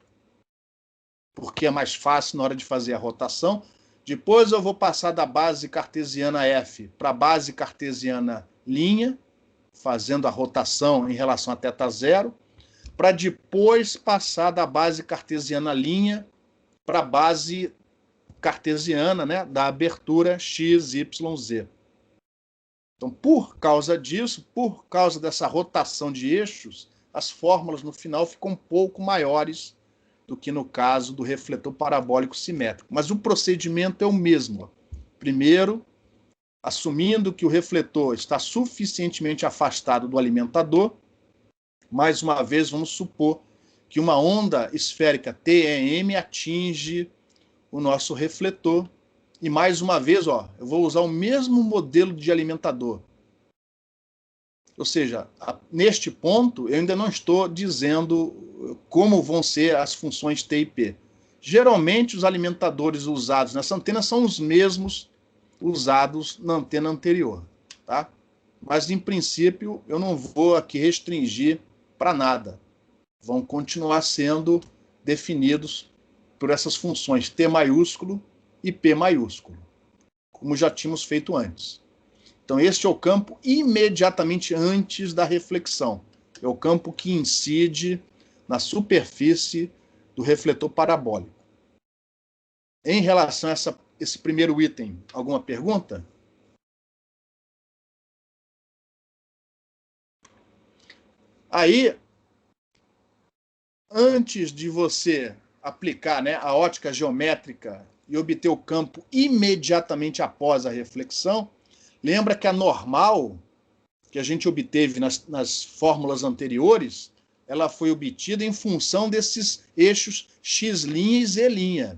porque é mais fácil na hora de fazer a rotação. Depois eu vou passar da base cartesiana F para a base cartesiana linha, fazendo a rotação em relação a θ0, para depois passar da base cartesiana linha para a base cartesiana, né, da abertura x, y, z. Então, por causa disso, por causa dessa rotação de eixos, as fórmulas no final ficam um pouco maiores do que no caso do refletor parabólico simétrico. Mas o procedimento é o mesmo. Primeiro, assumindo que o refletor está suficientemente afastado do alimentador, mais uma vez vamos supor que uma onda esférica TEM atinge o nosso refletor. E mais uma vez, ó, eu vou usar o mesmo modelo de alimentador. Ou seja, neste ponto, eu ainda não estou dizendo como vão ser as funções T e P. Geralmente, os alimentadores usados nessa antena são os mesmos usados na antena anterior, tá? Mas, em princípio, eu não vou aqui restringir para nada. Vão continuar sendo definidos por essas funções T maiúsculo e P maiúsculo, como já tínhamos feito antes. Então, este é o campo imediatamente antes da reflexão. É o campo que incide na superfície do refletor parabólico. Em relação a esse primeiro item, alguma pergunta? Aí, antes de você aplicar, né, a ótica geométrica e obter o campo imediatamente após a reflexão, lembra que a normal que a gente obteve nas fórmulas anteriores, ela foi obtida em função desses eixos x' e z'.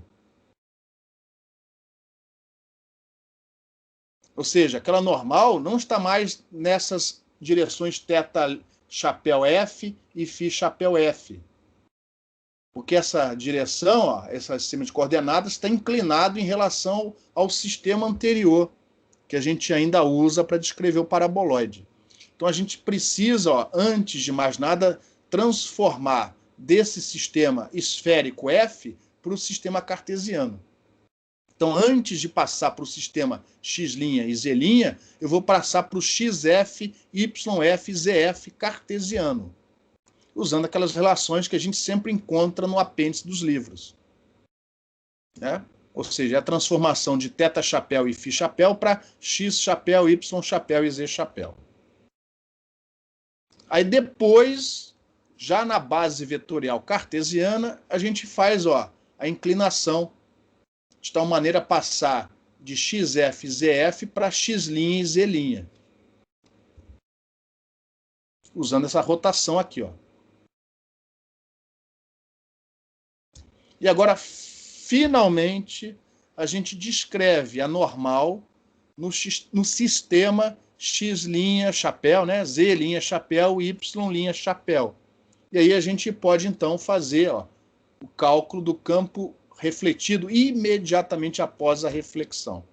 Ou seja, aquela normal não está mais nessas direções θ chapéu F e φ chapéu F. Porque essa direção, ó, esse sistema de coordenadas, está inclinado em relação ao sistema anterior, que a gente ainda usa para descrever o paraboloide. Então, a gente precisa, ó, antes de mais nada, transformar desse sistema esférico F para o sistema cartesiano. Então, antes de passar para o sistema x' e z', eu vou passar para o xf, yf, zf cartesiano, usando aquelas relações que a gente sempre encontra no apêndice dos livros, né? Ou seja, a transformação de θ chapéu e φ chapéu para x chapéu, y chapéu e z chapéu. Aí depois, já na base vetorial cartesiana, a gente faz, ó, a inclinação, de tal maneira a passar de xf, zf para x' e z'. Usando essa rotação aqui, ó. E agora, finalmente, a gente descreve a normal no sistema x' chapéu, né? Z' chapéu, y' chapéu. E aí a gente pode, então, fazer, ó, o cálculo do campo refletido imediatamente após a reflexão.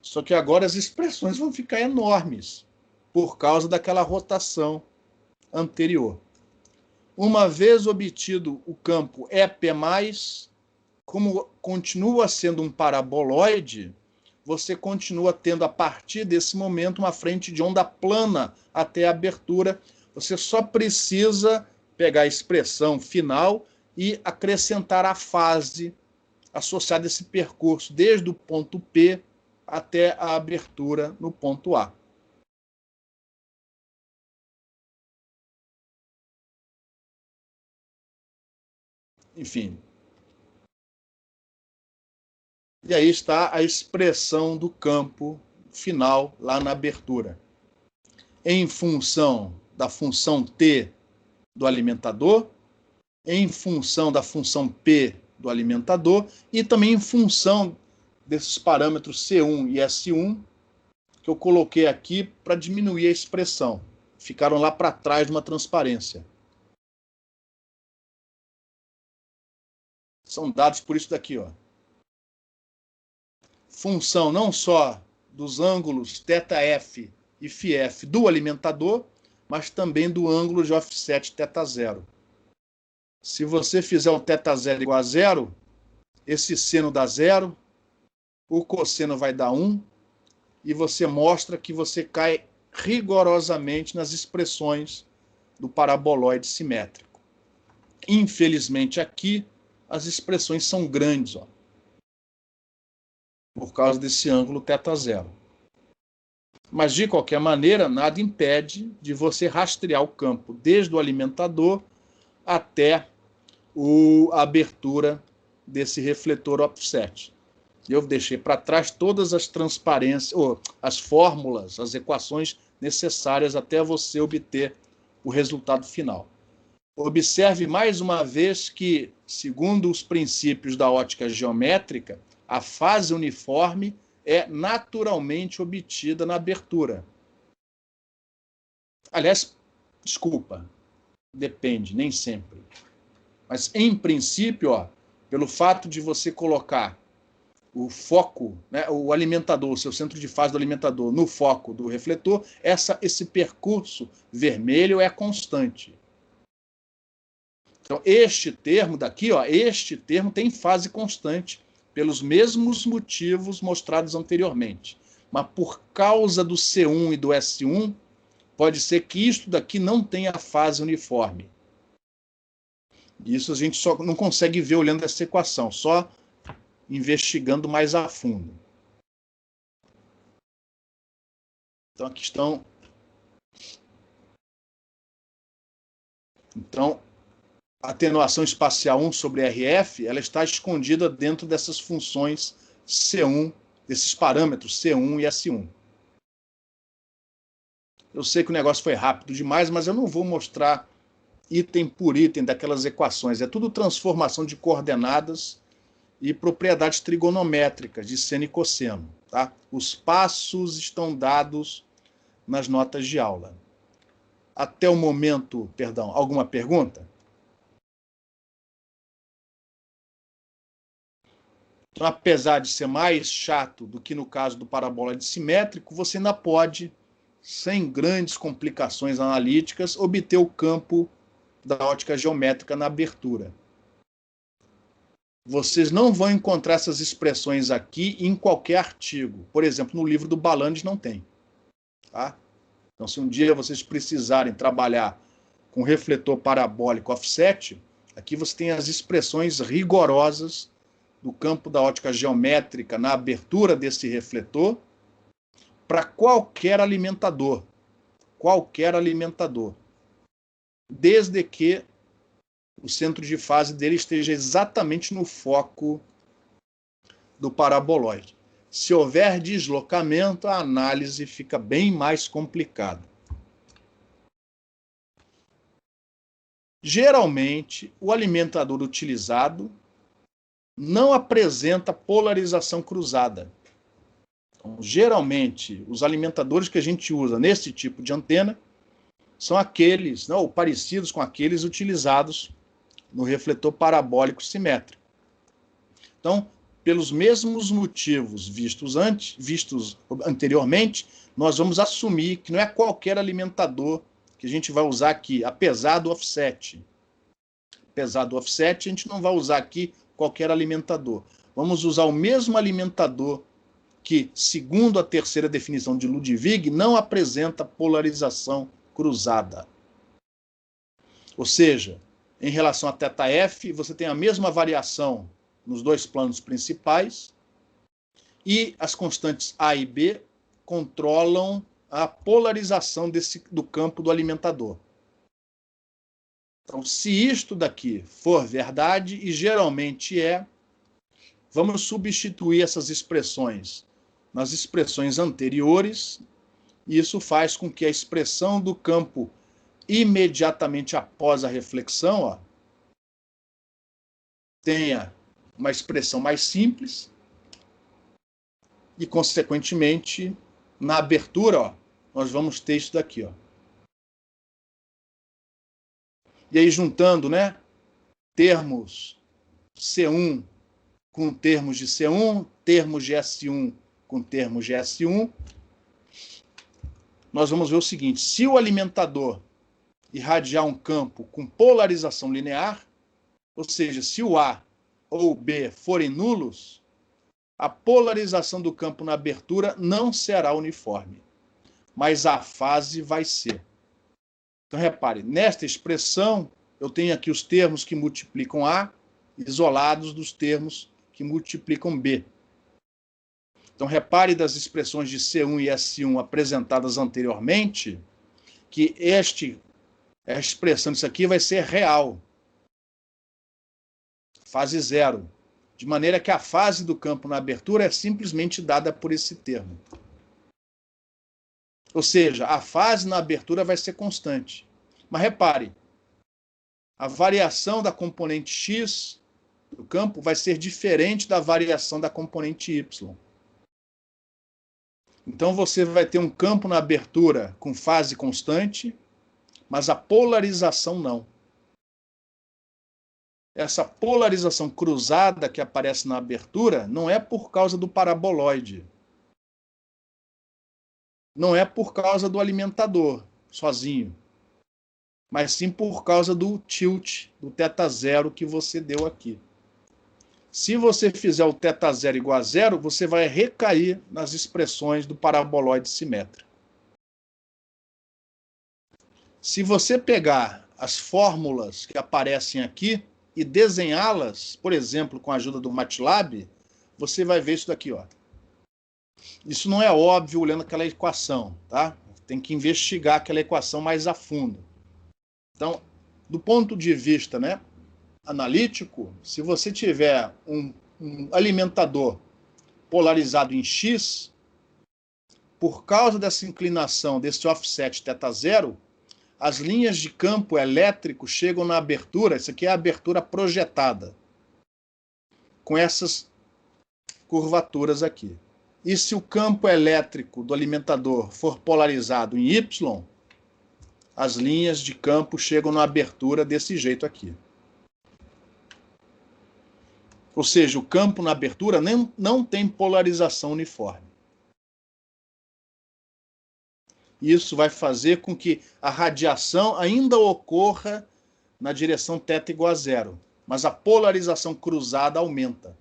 Só que agora as expressões vão ficar enormes por causa daquela rotação anterior. Uma vez obtido o campo EP+, como continua sendo um paraboloide, você continua tendo, a partir desse momento, uma frente de onda plana até a abertura. Você só precisa pegar a expressão final e acrescentar a fase associada a esse percurso, desde o ponto P até a abertura no ponto A. Enfim. E aí está a expressão do campo final lá na abertura. Em função da função T do alimentador, em função da função P do alimentador e também em função desses parâmetros C1 e S1 que eu coloquei aqui para diminuir a expressão. Ficaram lá para trás de uma transparência. São dados por isso daqui, ó. Função não só dos ângulos θF e φF do alimentador, mas também do ângulo de offset θ0. Se você fizer o θ0 igual a 0, esse seno dá 0, o cosseno vai dar 1, e você mostra que você cai rigorosamente nas expressões do paraboloide simétrico. Infelizmente aqui, as expressões são grandes, ó, por causa desse ângulo θ0. Mas, de qualquer maneira, nada impede de você rastrear o campo desde o alimentador até a abertura desse refletor offset. Eu deixei para trás todas as transparências, as fórmulas, as equações necessárias até você obter o resultado final. Observe mais uma vez que, segundo os princípios da ótica geométrica, a fase uniforme é naturalmente obtida na abertura. Aliás, desculpa, depende, nem sempre. Mas, em princípio, ó, pelo fato de você colocar o foco, né, o alimentador, o seu centro de fase do alimentador no foco do refletor, esse percurso vermelho é constante. Então, este termo daqui, ó, este termo tem fase constante, pelos mesmos motivos mostrados anteriormente. Mas por causa do C1 e do S1, pode ser que isto daqui não tenha fase uniforme. Isso a gente só não consegue ver olhando essa equação, só investigando mais a fundo. Então, aqui estão. Então, a atenuação espacial 1 sobre RF, ela está escondida dentro dessas funções C1, desses parâmetros C1 e S1. Eu sei que o negócio foi rápido demais, mas eu não vou mostrar item por item daquelas equações. É tudo transformação de coordenadas e propriedades trigonométricas de seno e cosseno. Tá? Os passos estão dados nas notas de aula. Até o momento, perdão, alguma pergunta? Então, apesar de ser mais chato do que no caso do paraboloide simétrico, você ainda pode, sem grandes complicações analíticas, obter o campo da ótica geométrica na abertura. Vocês não vão encontrar essas expressões aqui em qualquer artigo. Por exemplo, no livro do Balandes não tem. Tá? Então, se um dia vocês precisarem trabalhar com refletor parabólico offset, aqui você tem as expressões rigorosas do campo da ótica geométrica na abertura desse refletor para qualquer alimentador. Qualquer alimentador. Desde que o centro de fase dele esteja exatamente no foco do paraboloide. Se houver deslocamento, a análise fica bem mais complicada. Geralmente, o alimentador utilizado não apresenta polarização cruzada. Então, geralmente, os alimentadores que a gente usa nesse tipo de antena são aqueles, ou parecidos com aqueles utilizados no refletor parabólico simétrico. Então, pelos mesmos motivos vistos anteriormente, nós vamos assumir que não é qualquer alimentador que a gente vai usar aqui, apesar do offset. Apesar do offset, a gente não vai usar aqui qualquer alimentador. Vamos usar o mesmo alimentador que, segundo a terceira definição de Ludwig, não apresenta polarização cruzada. Ou seja, em relação a θF, você tem a mesma variação nos dois planos principais, e as constantes A e B controlam a polarização do campo do alimentador. Então, se isto daqui for verdade, e geralmente é, vamos substituir essas expressões nas expressões anteriores, e isso faz com que a expressão do campo imediatamente após a reflexão, ó, tenha uma expressão mais simples e, consequentemente, na abertura, ó, nós vamos ter isso daqui. Ó. E aí, juntando, né, termos C1 com termos de C1, termos de S1 com termos de S1, nós vamos ver o seguinte: se o alimentador irradiar um campo com polarização linear, ou seja, se o A ou o B forem nulos, a polarização do campo na abertura não será uniforme, mas a fase vai ser. Então, repare, nesta expressão, eu tenho aqui os termos que multiplicam A, isolados dos termos que multiplicam B. Então, repare das expressões de C1 e S1 apresentadas anteriormente, que a expressão disso aqui vai ser real. Fase zero. De maneira que a fase do campo na abertura é simplesmente dada por esse termo. Ou seja, a fase na abertura vai ser constante. Mas repare, a variação da componente X do campo vai ser diferente da variação da componente Y. Então você vai ter um campo na abertura com fase constante, mas a polarização não. Essa polarização cruzada que aparece na abertura não é por causa do paraboloide. Não é por causa do alimentador sozinho, mas sim por causa do tilt, do θ0 que você deu aqui. Se você fizer o θ0 igual a zero, você vai recair nas expressões do paraboloide simétrico. Se você pegar as fórmulas que aparecem aqui e desenhá-las, por exemplo, com a ajuda do MATLAB, você vai ver isso daqui, ó. Isso não é óbvio olhando aquela equação, tá? Tem que investigar aquela equação mais a fundo. Então, do ponto de vista, né, analítico, se você tiver um alimentador polarizado em X, por causa dessa inclinação, desse offset θ0, as linhas de campo elétrico chegam na abertura, isso aqui é a abertura projetada, com essas curvaturas aqui. E se o campo elétrico do alimentador for polarizado em Y, as linhas de campo chegam na abertura desse jeito aqui. Ou seja, o campo na abertura não tem polarização uniforme. Isso vai fazer com que a radiação ainda ocorra na direção θ igual a zero, mas a polarização cruzada aumenta.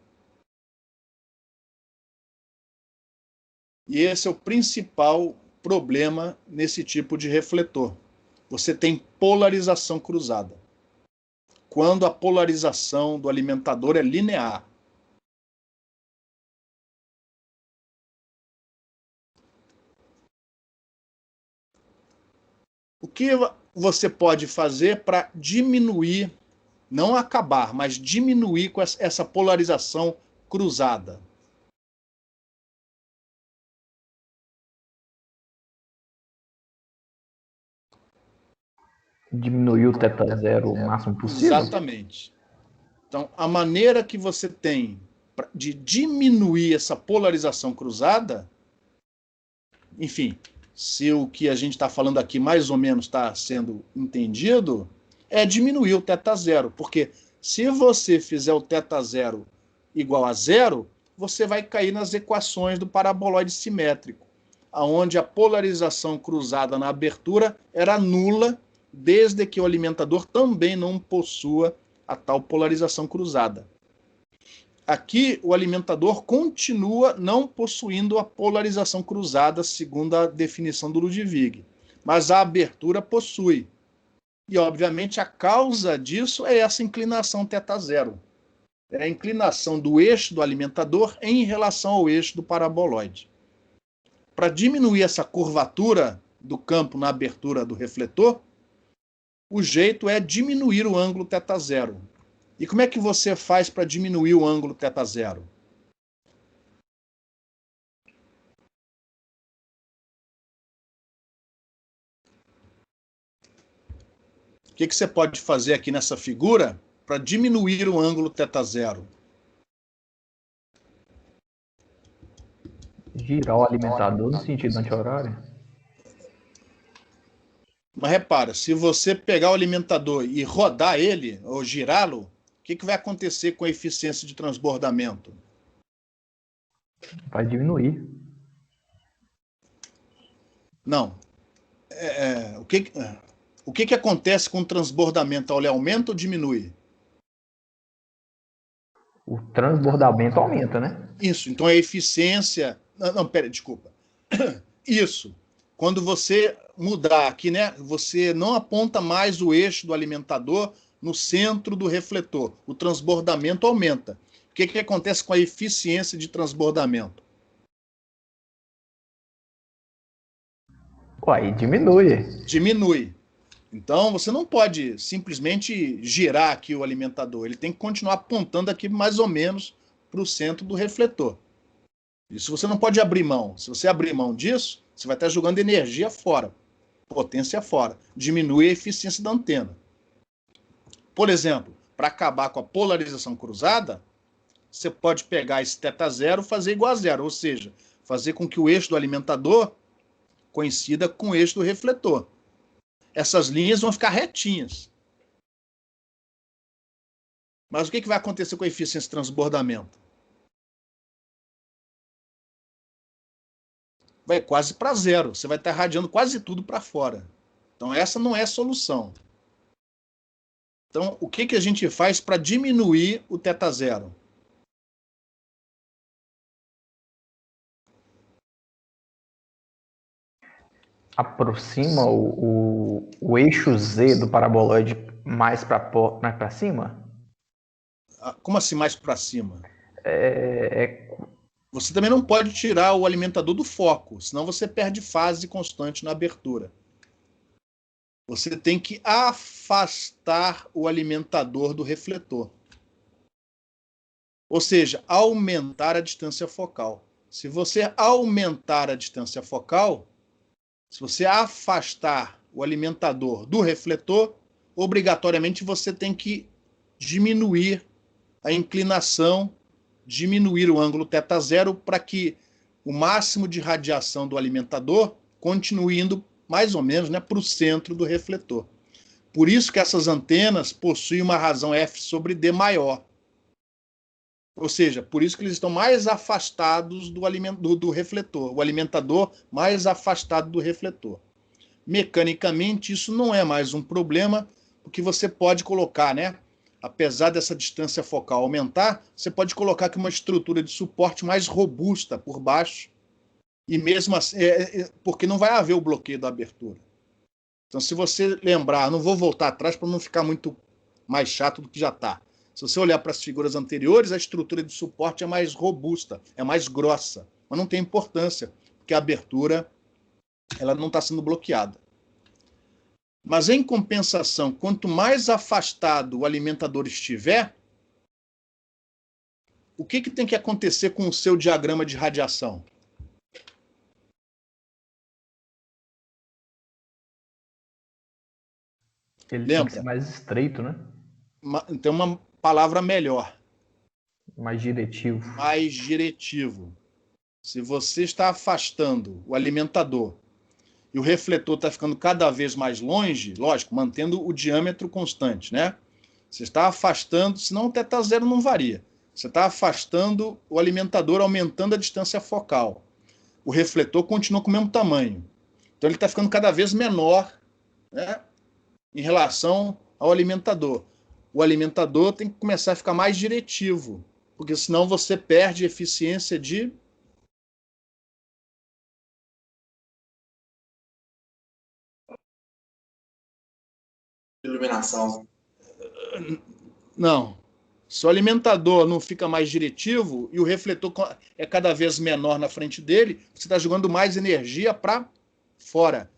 E esse é o principal problema nesse tipo de refletor. Você tem polarização cruzada, quando a polarização do alimentador é linear. O que você pode fazer para diminuir, não acabar, mas diminuir com essa polarização cruzada? Diminuir o θ0 o máximo possível? Exatamente. Então, a maneira que você tem de diminuir essa polarização cruzada, enfim, se o que a gente está falando aqui mais ou menos está sendo entendido, é diminuir o θ0, porque se você fizer o θ0 igual a zero, você vai cair nas equações do paraboloide simétrico, onde a polarização cruzada na abertura era nula, desde que o alimentador também não possua a tal polarização cruzada. Aqui, o alimentador continua não possuindo a polarização cruzada, segundo a definição do Ludwig, mas a abertura possui. E, obviamente, a causa disso é essa inclinação θ0. É a inclinação do eixo do alimentador em relação ao eixo do paraboloide. Para diminuir essa curvatura do campo na abertura do refletor, o jeito é diminuir o ângulo θ0. E como é que você faz para diminuir o ângulo θ0? O que você pode fazer aqui nessa figura para diminuir o ângulo θ0? Girar o alimentador no sentido anti-horário. Mas repara, se você pegar o alimentador e rodar ele, ou girá-lo, o que vai acontecer com a eficiência de transbordamento? Vai diminuir. Não. O que acontece com o transbordamento? Ele aumenta ou diminui? O transbordamento aumenta, né? Isso, então a eficiência... Não, pera, desculpa. Isso. Quando você mudar aqui, né, você não aponta mais o eixo do alimentador no centro do refletor. O transbordamento aumenta. O que acontece com a eficiência de transbordamento? Aí diminui. Diminui. Então, você não pode simplesmente girar aqui o alimentador. Ele tem que continuar apontando aqui mais ou menos para o centro do refletor. Isso você não pode abrir mão. Se você abrir mão disso, você vai estar jogando energia fora, potência fora. Diminui a eficiência da antena. Por exemplo, para acabar com a polarização cruzada, você pode pegar esse θ0 e fazer igual a zero, ou seja, fazer com que o eixo do alimentador coincida com o eixo do refletor. Essas linhas vão ficar retinhas. Mas o que vai acontecer com a eficiência de transbordamento? Vai quase para zero. Você vai estar irradiando quase tudo para fora. Então, essa não é a solução. Então, o que a gente faz para diminuir o θ0? Aproxima o eixo Z do paraboloide mais para cima? Como assim mais para cima? É, Você também não pode tirar o alimentador do foco, senão você perde fase constante na abertura. Você tem que afastar o alimentador do refletor. Ou seja, aumentar a distância focal. Se você aumentar a distância focal, se você afastar o alimentador do refletor, obrigatoriamente você tem que diminuir a inclinação, diminuir o ângulo θ0 para que o máximo de radiação do alimentador continue indo mais ou menos, né, para o centro do refletor. Por isso que essas antenas possuem uma razão F sobre D maior. Ou seja, por isso que eles estão mais afastados do refletor, o alimentador mais afastado do refletor. Mecanicamente, isso não é mais um problema, porque você pode colocar, né? Apesar dessa distância focal aumentar, você pode colocar aqui uma estrutura de suporte mais robusta por baixo, e mesmo assim, porque não vai haver o bloqueio da abertura. Então, se você lembrar, não vou voltar atrás para não ficar muito mais chato do que já está. Se você olhar para as figuras anteriores, a estrutura de suporte é mais robusta, é mais grossa, mas não tem importância, porque a abertura ela não está sendo bloqueada. Mas, em compensação, quanto mais afastado o alimentador estiver, o que tem que acontecer com o seu diagrama de radiação? Ele tem que ser Lembra? mais estreito, né? Tem uma palavra melhor. Mais diretivo. Mais diretivo. Se você está afastando o alimentador e o refletor está ficando cada vez mais longe, lógico, mantendo o diâmetro constante, né? Você está afastando, senão o θ0 não varia. Você está afastando o alimentador, aumentando a distância focal. O refletor continua com o mesmo tamanho. Então ele está ficando cada vez menor, né, em relação ao alimentador. O alimentador tem que começar a ficar mais diretivo, porque senão você perde eficiência de iluminação. Não. Se o alimentador não fica mais diretivo e o refletor é cada vez menor na frente dele, você está jogando mais energia para fora.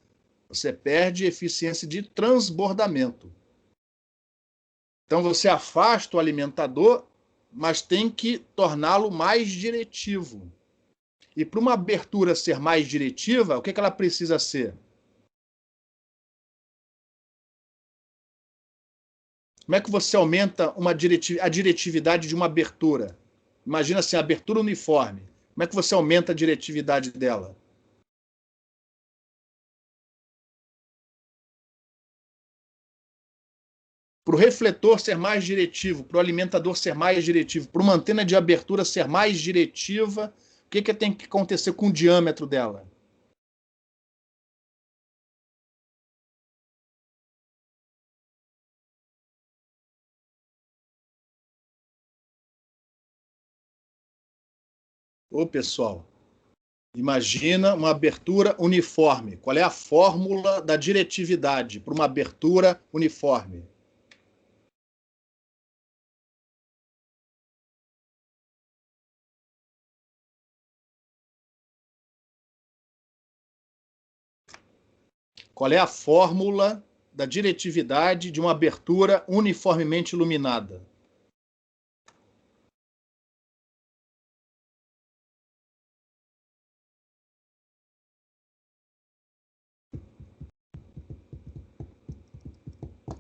Você perde eficiência de transbordamento. Então você afasta o alimentador, mas tem que torná-lo mais diretivo. E para uma abertura ser mais diretiva, o que ela precisa ser? Como é que você aumenta a diretividade de uma abertura? Imagina assim, a abertura uniforme. Como é que você aumenta a diretividade dela? Para o refletor ser mais diretivo, para o alimentador ser mais diretivo, para uma antena de abertura ser mais diretiva, o que tem que acontecer com o diâmetro dela? Ô, pessoal, imagina uma abertura uniforme. Qual é a fórmula da diretividade para uma abertura uniforme? Qual é a fórmula da diretividade de uma abertura uniformemente iluminada?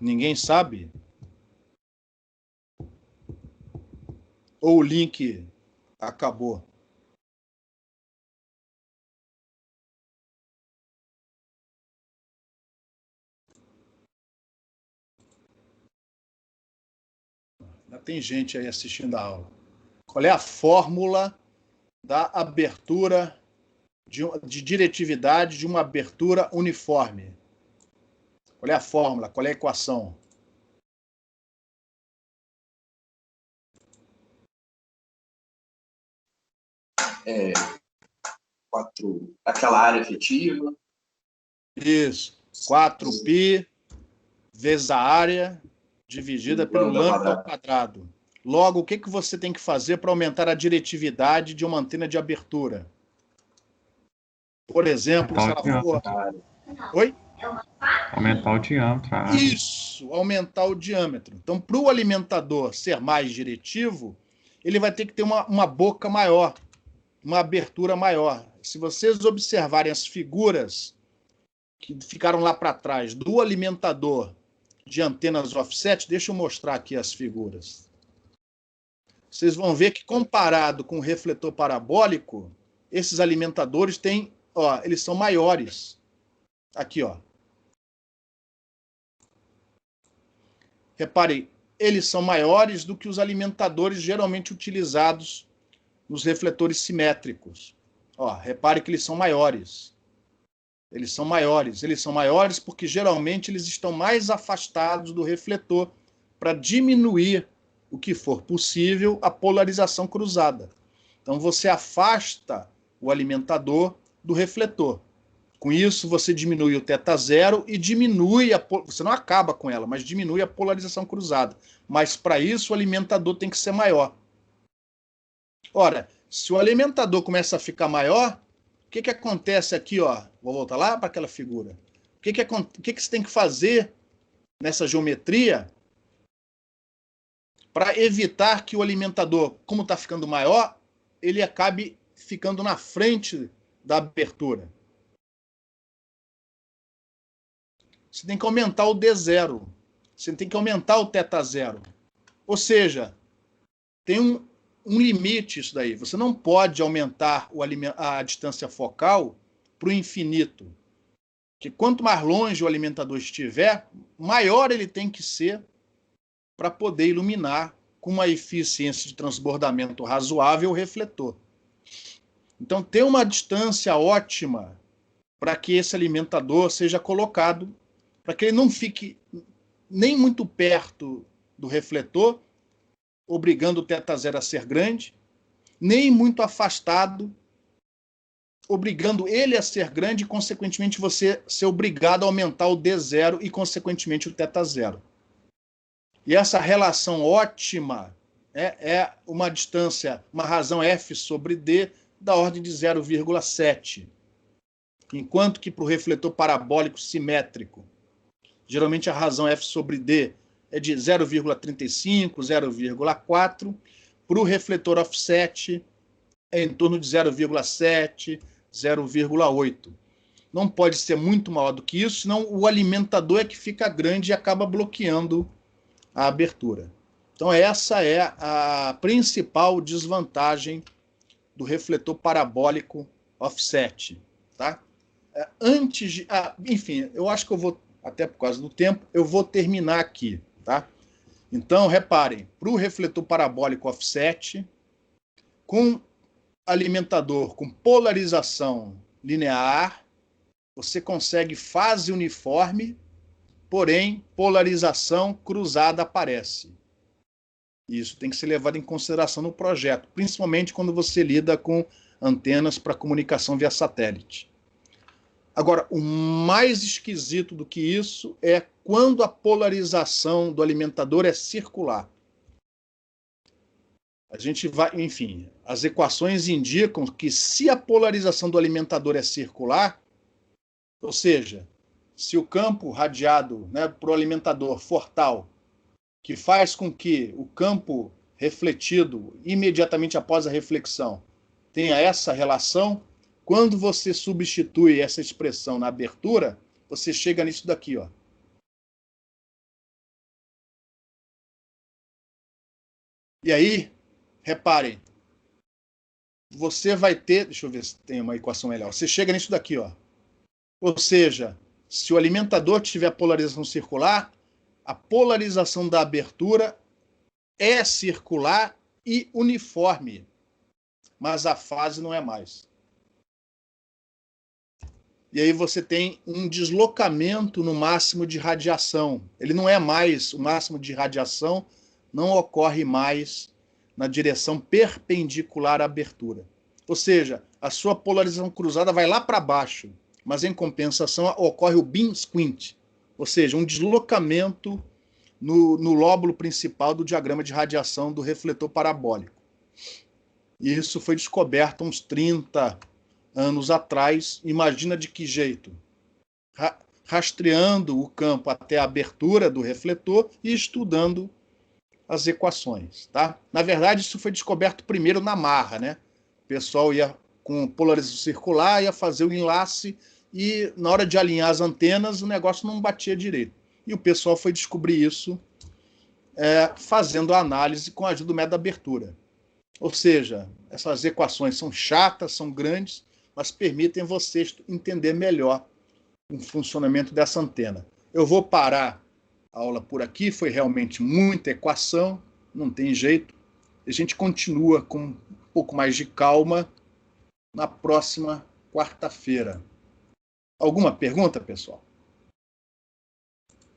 Ninguém sabe? Ou o link acabou? Ainda tem gente aí assistindo a aula. Qual é a fórmula da abertura de diretividade de uma abertura uniforme? Qual é a fórmula? Qual é a equação? Aquela área efetiva. Isso. 4π vezes a área dividida pelo lambda ao quadrado. Logo, o que você tem que fazer para aumentar a diretividade de uma antena de abertura? Por exemplo, se ela for... Oi? Aumentar o diâmetro. Isso, aumentar o diâmetro. Então, para o alimentador ser mais diretivo, ele vai ter que ter uma boca maior, uma abertura maior. Se vocês observarem as figuras que ficaram lá para trás do alimentador de antenas offset, deixa eu mostrar aqui as figuras. Vocês vão ver que, comparado com o refletor parabólico, esses alimentadores têm, ó, eles são maiores. Aqui, ó. Reparem, eles são maiores do que os alimentadores geralmente utilizados nos refletores simétricos. Ó, repare que eles são maiores. Eles são maiores porque geralmente eles estão mais afastados do refletor para diminuir o que for possível a polarização cruzada. Então você afasta o alimentador do refletor. Com isso, você diminui o θ0 e diminui você não acaba com ela, mas diminui a polarização cruzada. Mas para isso o alimentador tem que ser maior. Ora, se o alimentador começa a ficar maior, o que acontece aqui, ó? Vou voltar lá para aquela figura. O que você tem que fazer nessa geometria para evitar que o alimentador, como está ficando maior, ele acabe ficando na frente da abertura? Você tem que aumentar o D0. Você tem que aumentar o θ0. Ou seja, tem um limite isso daí. Você não pode aumentar a distância focal para o infinito. Porque quanto mais longe o alimentador estiver, maior ele tem que ser para poder iluminar com uma eficiência de transbordamento razoável o refletor. Então, ter uma distância ótima para que esse alimentador seja colocado, para que ele não fique nem muito perto do refletor, obrigando o θ0 a ser grande, nem muito afastado, obrigando ele a ser grande e, consequentemente, você ser obrigado a aumentar o D0 e, consequentemente, o θ0. E essa relação ótima é uma distância, uma razão f sobre d da ordem de 0,7. Enquanto que para o refletor parabólico simétrico, geralmente a razão f sobre d é de 0,35, 0,4. Para o refletor offset é em torno de 0,7, 0,8. Não pode ser muito maior do que isso, senão o alimentador é que fica grande e acaba bloqueando a abertura. Então essa é a principal desvantagem do refletor parabólico offset, tá? Antes de, enfim, eu acho que eu vou, até por causa do tempo, eu vou terminar aqui, tá? Então, reparem, para o refletor parabólico offset, com alimentador com polarização linear, você consegue fase uniforme, porém, polarização cruzada aparece. Isso tem que ser levado em consideração no projeto, principalmente quando você lida com antenas para comunicação via satélite. Agora, o mais esquisito do que isso é quando a polarização do alimentador é circular. A gente vai, enfim, as equações indicam que se a polarização do alimentador é circular, ou seja, se o campo radiado, né, para o alimentador for tal, que faz com que o campo refletido imediatamente após a reflexão tenha essa relação, quando você substitui essa expressão na abertura, você chega nisso daqui, ó. E aí, reparem, você vai ter, deixa eu ver se tem uma equação melhor. Você chega nisso daqui, ó. Ou seja, se o alimentador tiver polarização circular, a polarização da abertura é circular e uniforme, mas a fase não é mais. E aí você tem um deslocamento no máximo de radiação. Ele não é mais, o máximo de radiação não ocorre mais na direção perpendicular à abertura. Ou seja, a sua polarização cruzada vai lá para baixo, mas em compensação ocorre o beam squint, ou seja, um deslocamento no lóbulo principal do diagrama de radiação do refletor parabólico. E isso foi descoberto há uns 30 anos atrás. Imagina de que jeito? Rastreando o campo até a abertura do refletor e estudando as equações, tá? Na verdade, isso foi descoberto primeiro na marra, né? O pessoal ia com polarização circular, ia fazer o enlace e na hora de alinhar as antenas o negócio não batia direito. E o pessoal foi descobrir isso fazendo a análise com a ajuda do método da abertura. Ou seja, essas equações são chatas, são grandes, mas permitem vocês entender melhor o funcionamento dessa antena. Eu vou parar a aula por aqui, foi realmente muita equação, não tem jeito. A gente continua com um pouco mais de calma na próxima quarta-feira. Alguma pergunta, pessoal?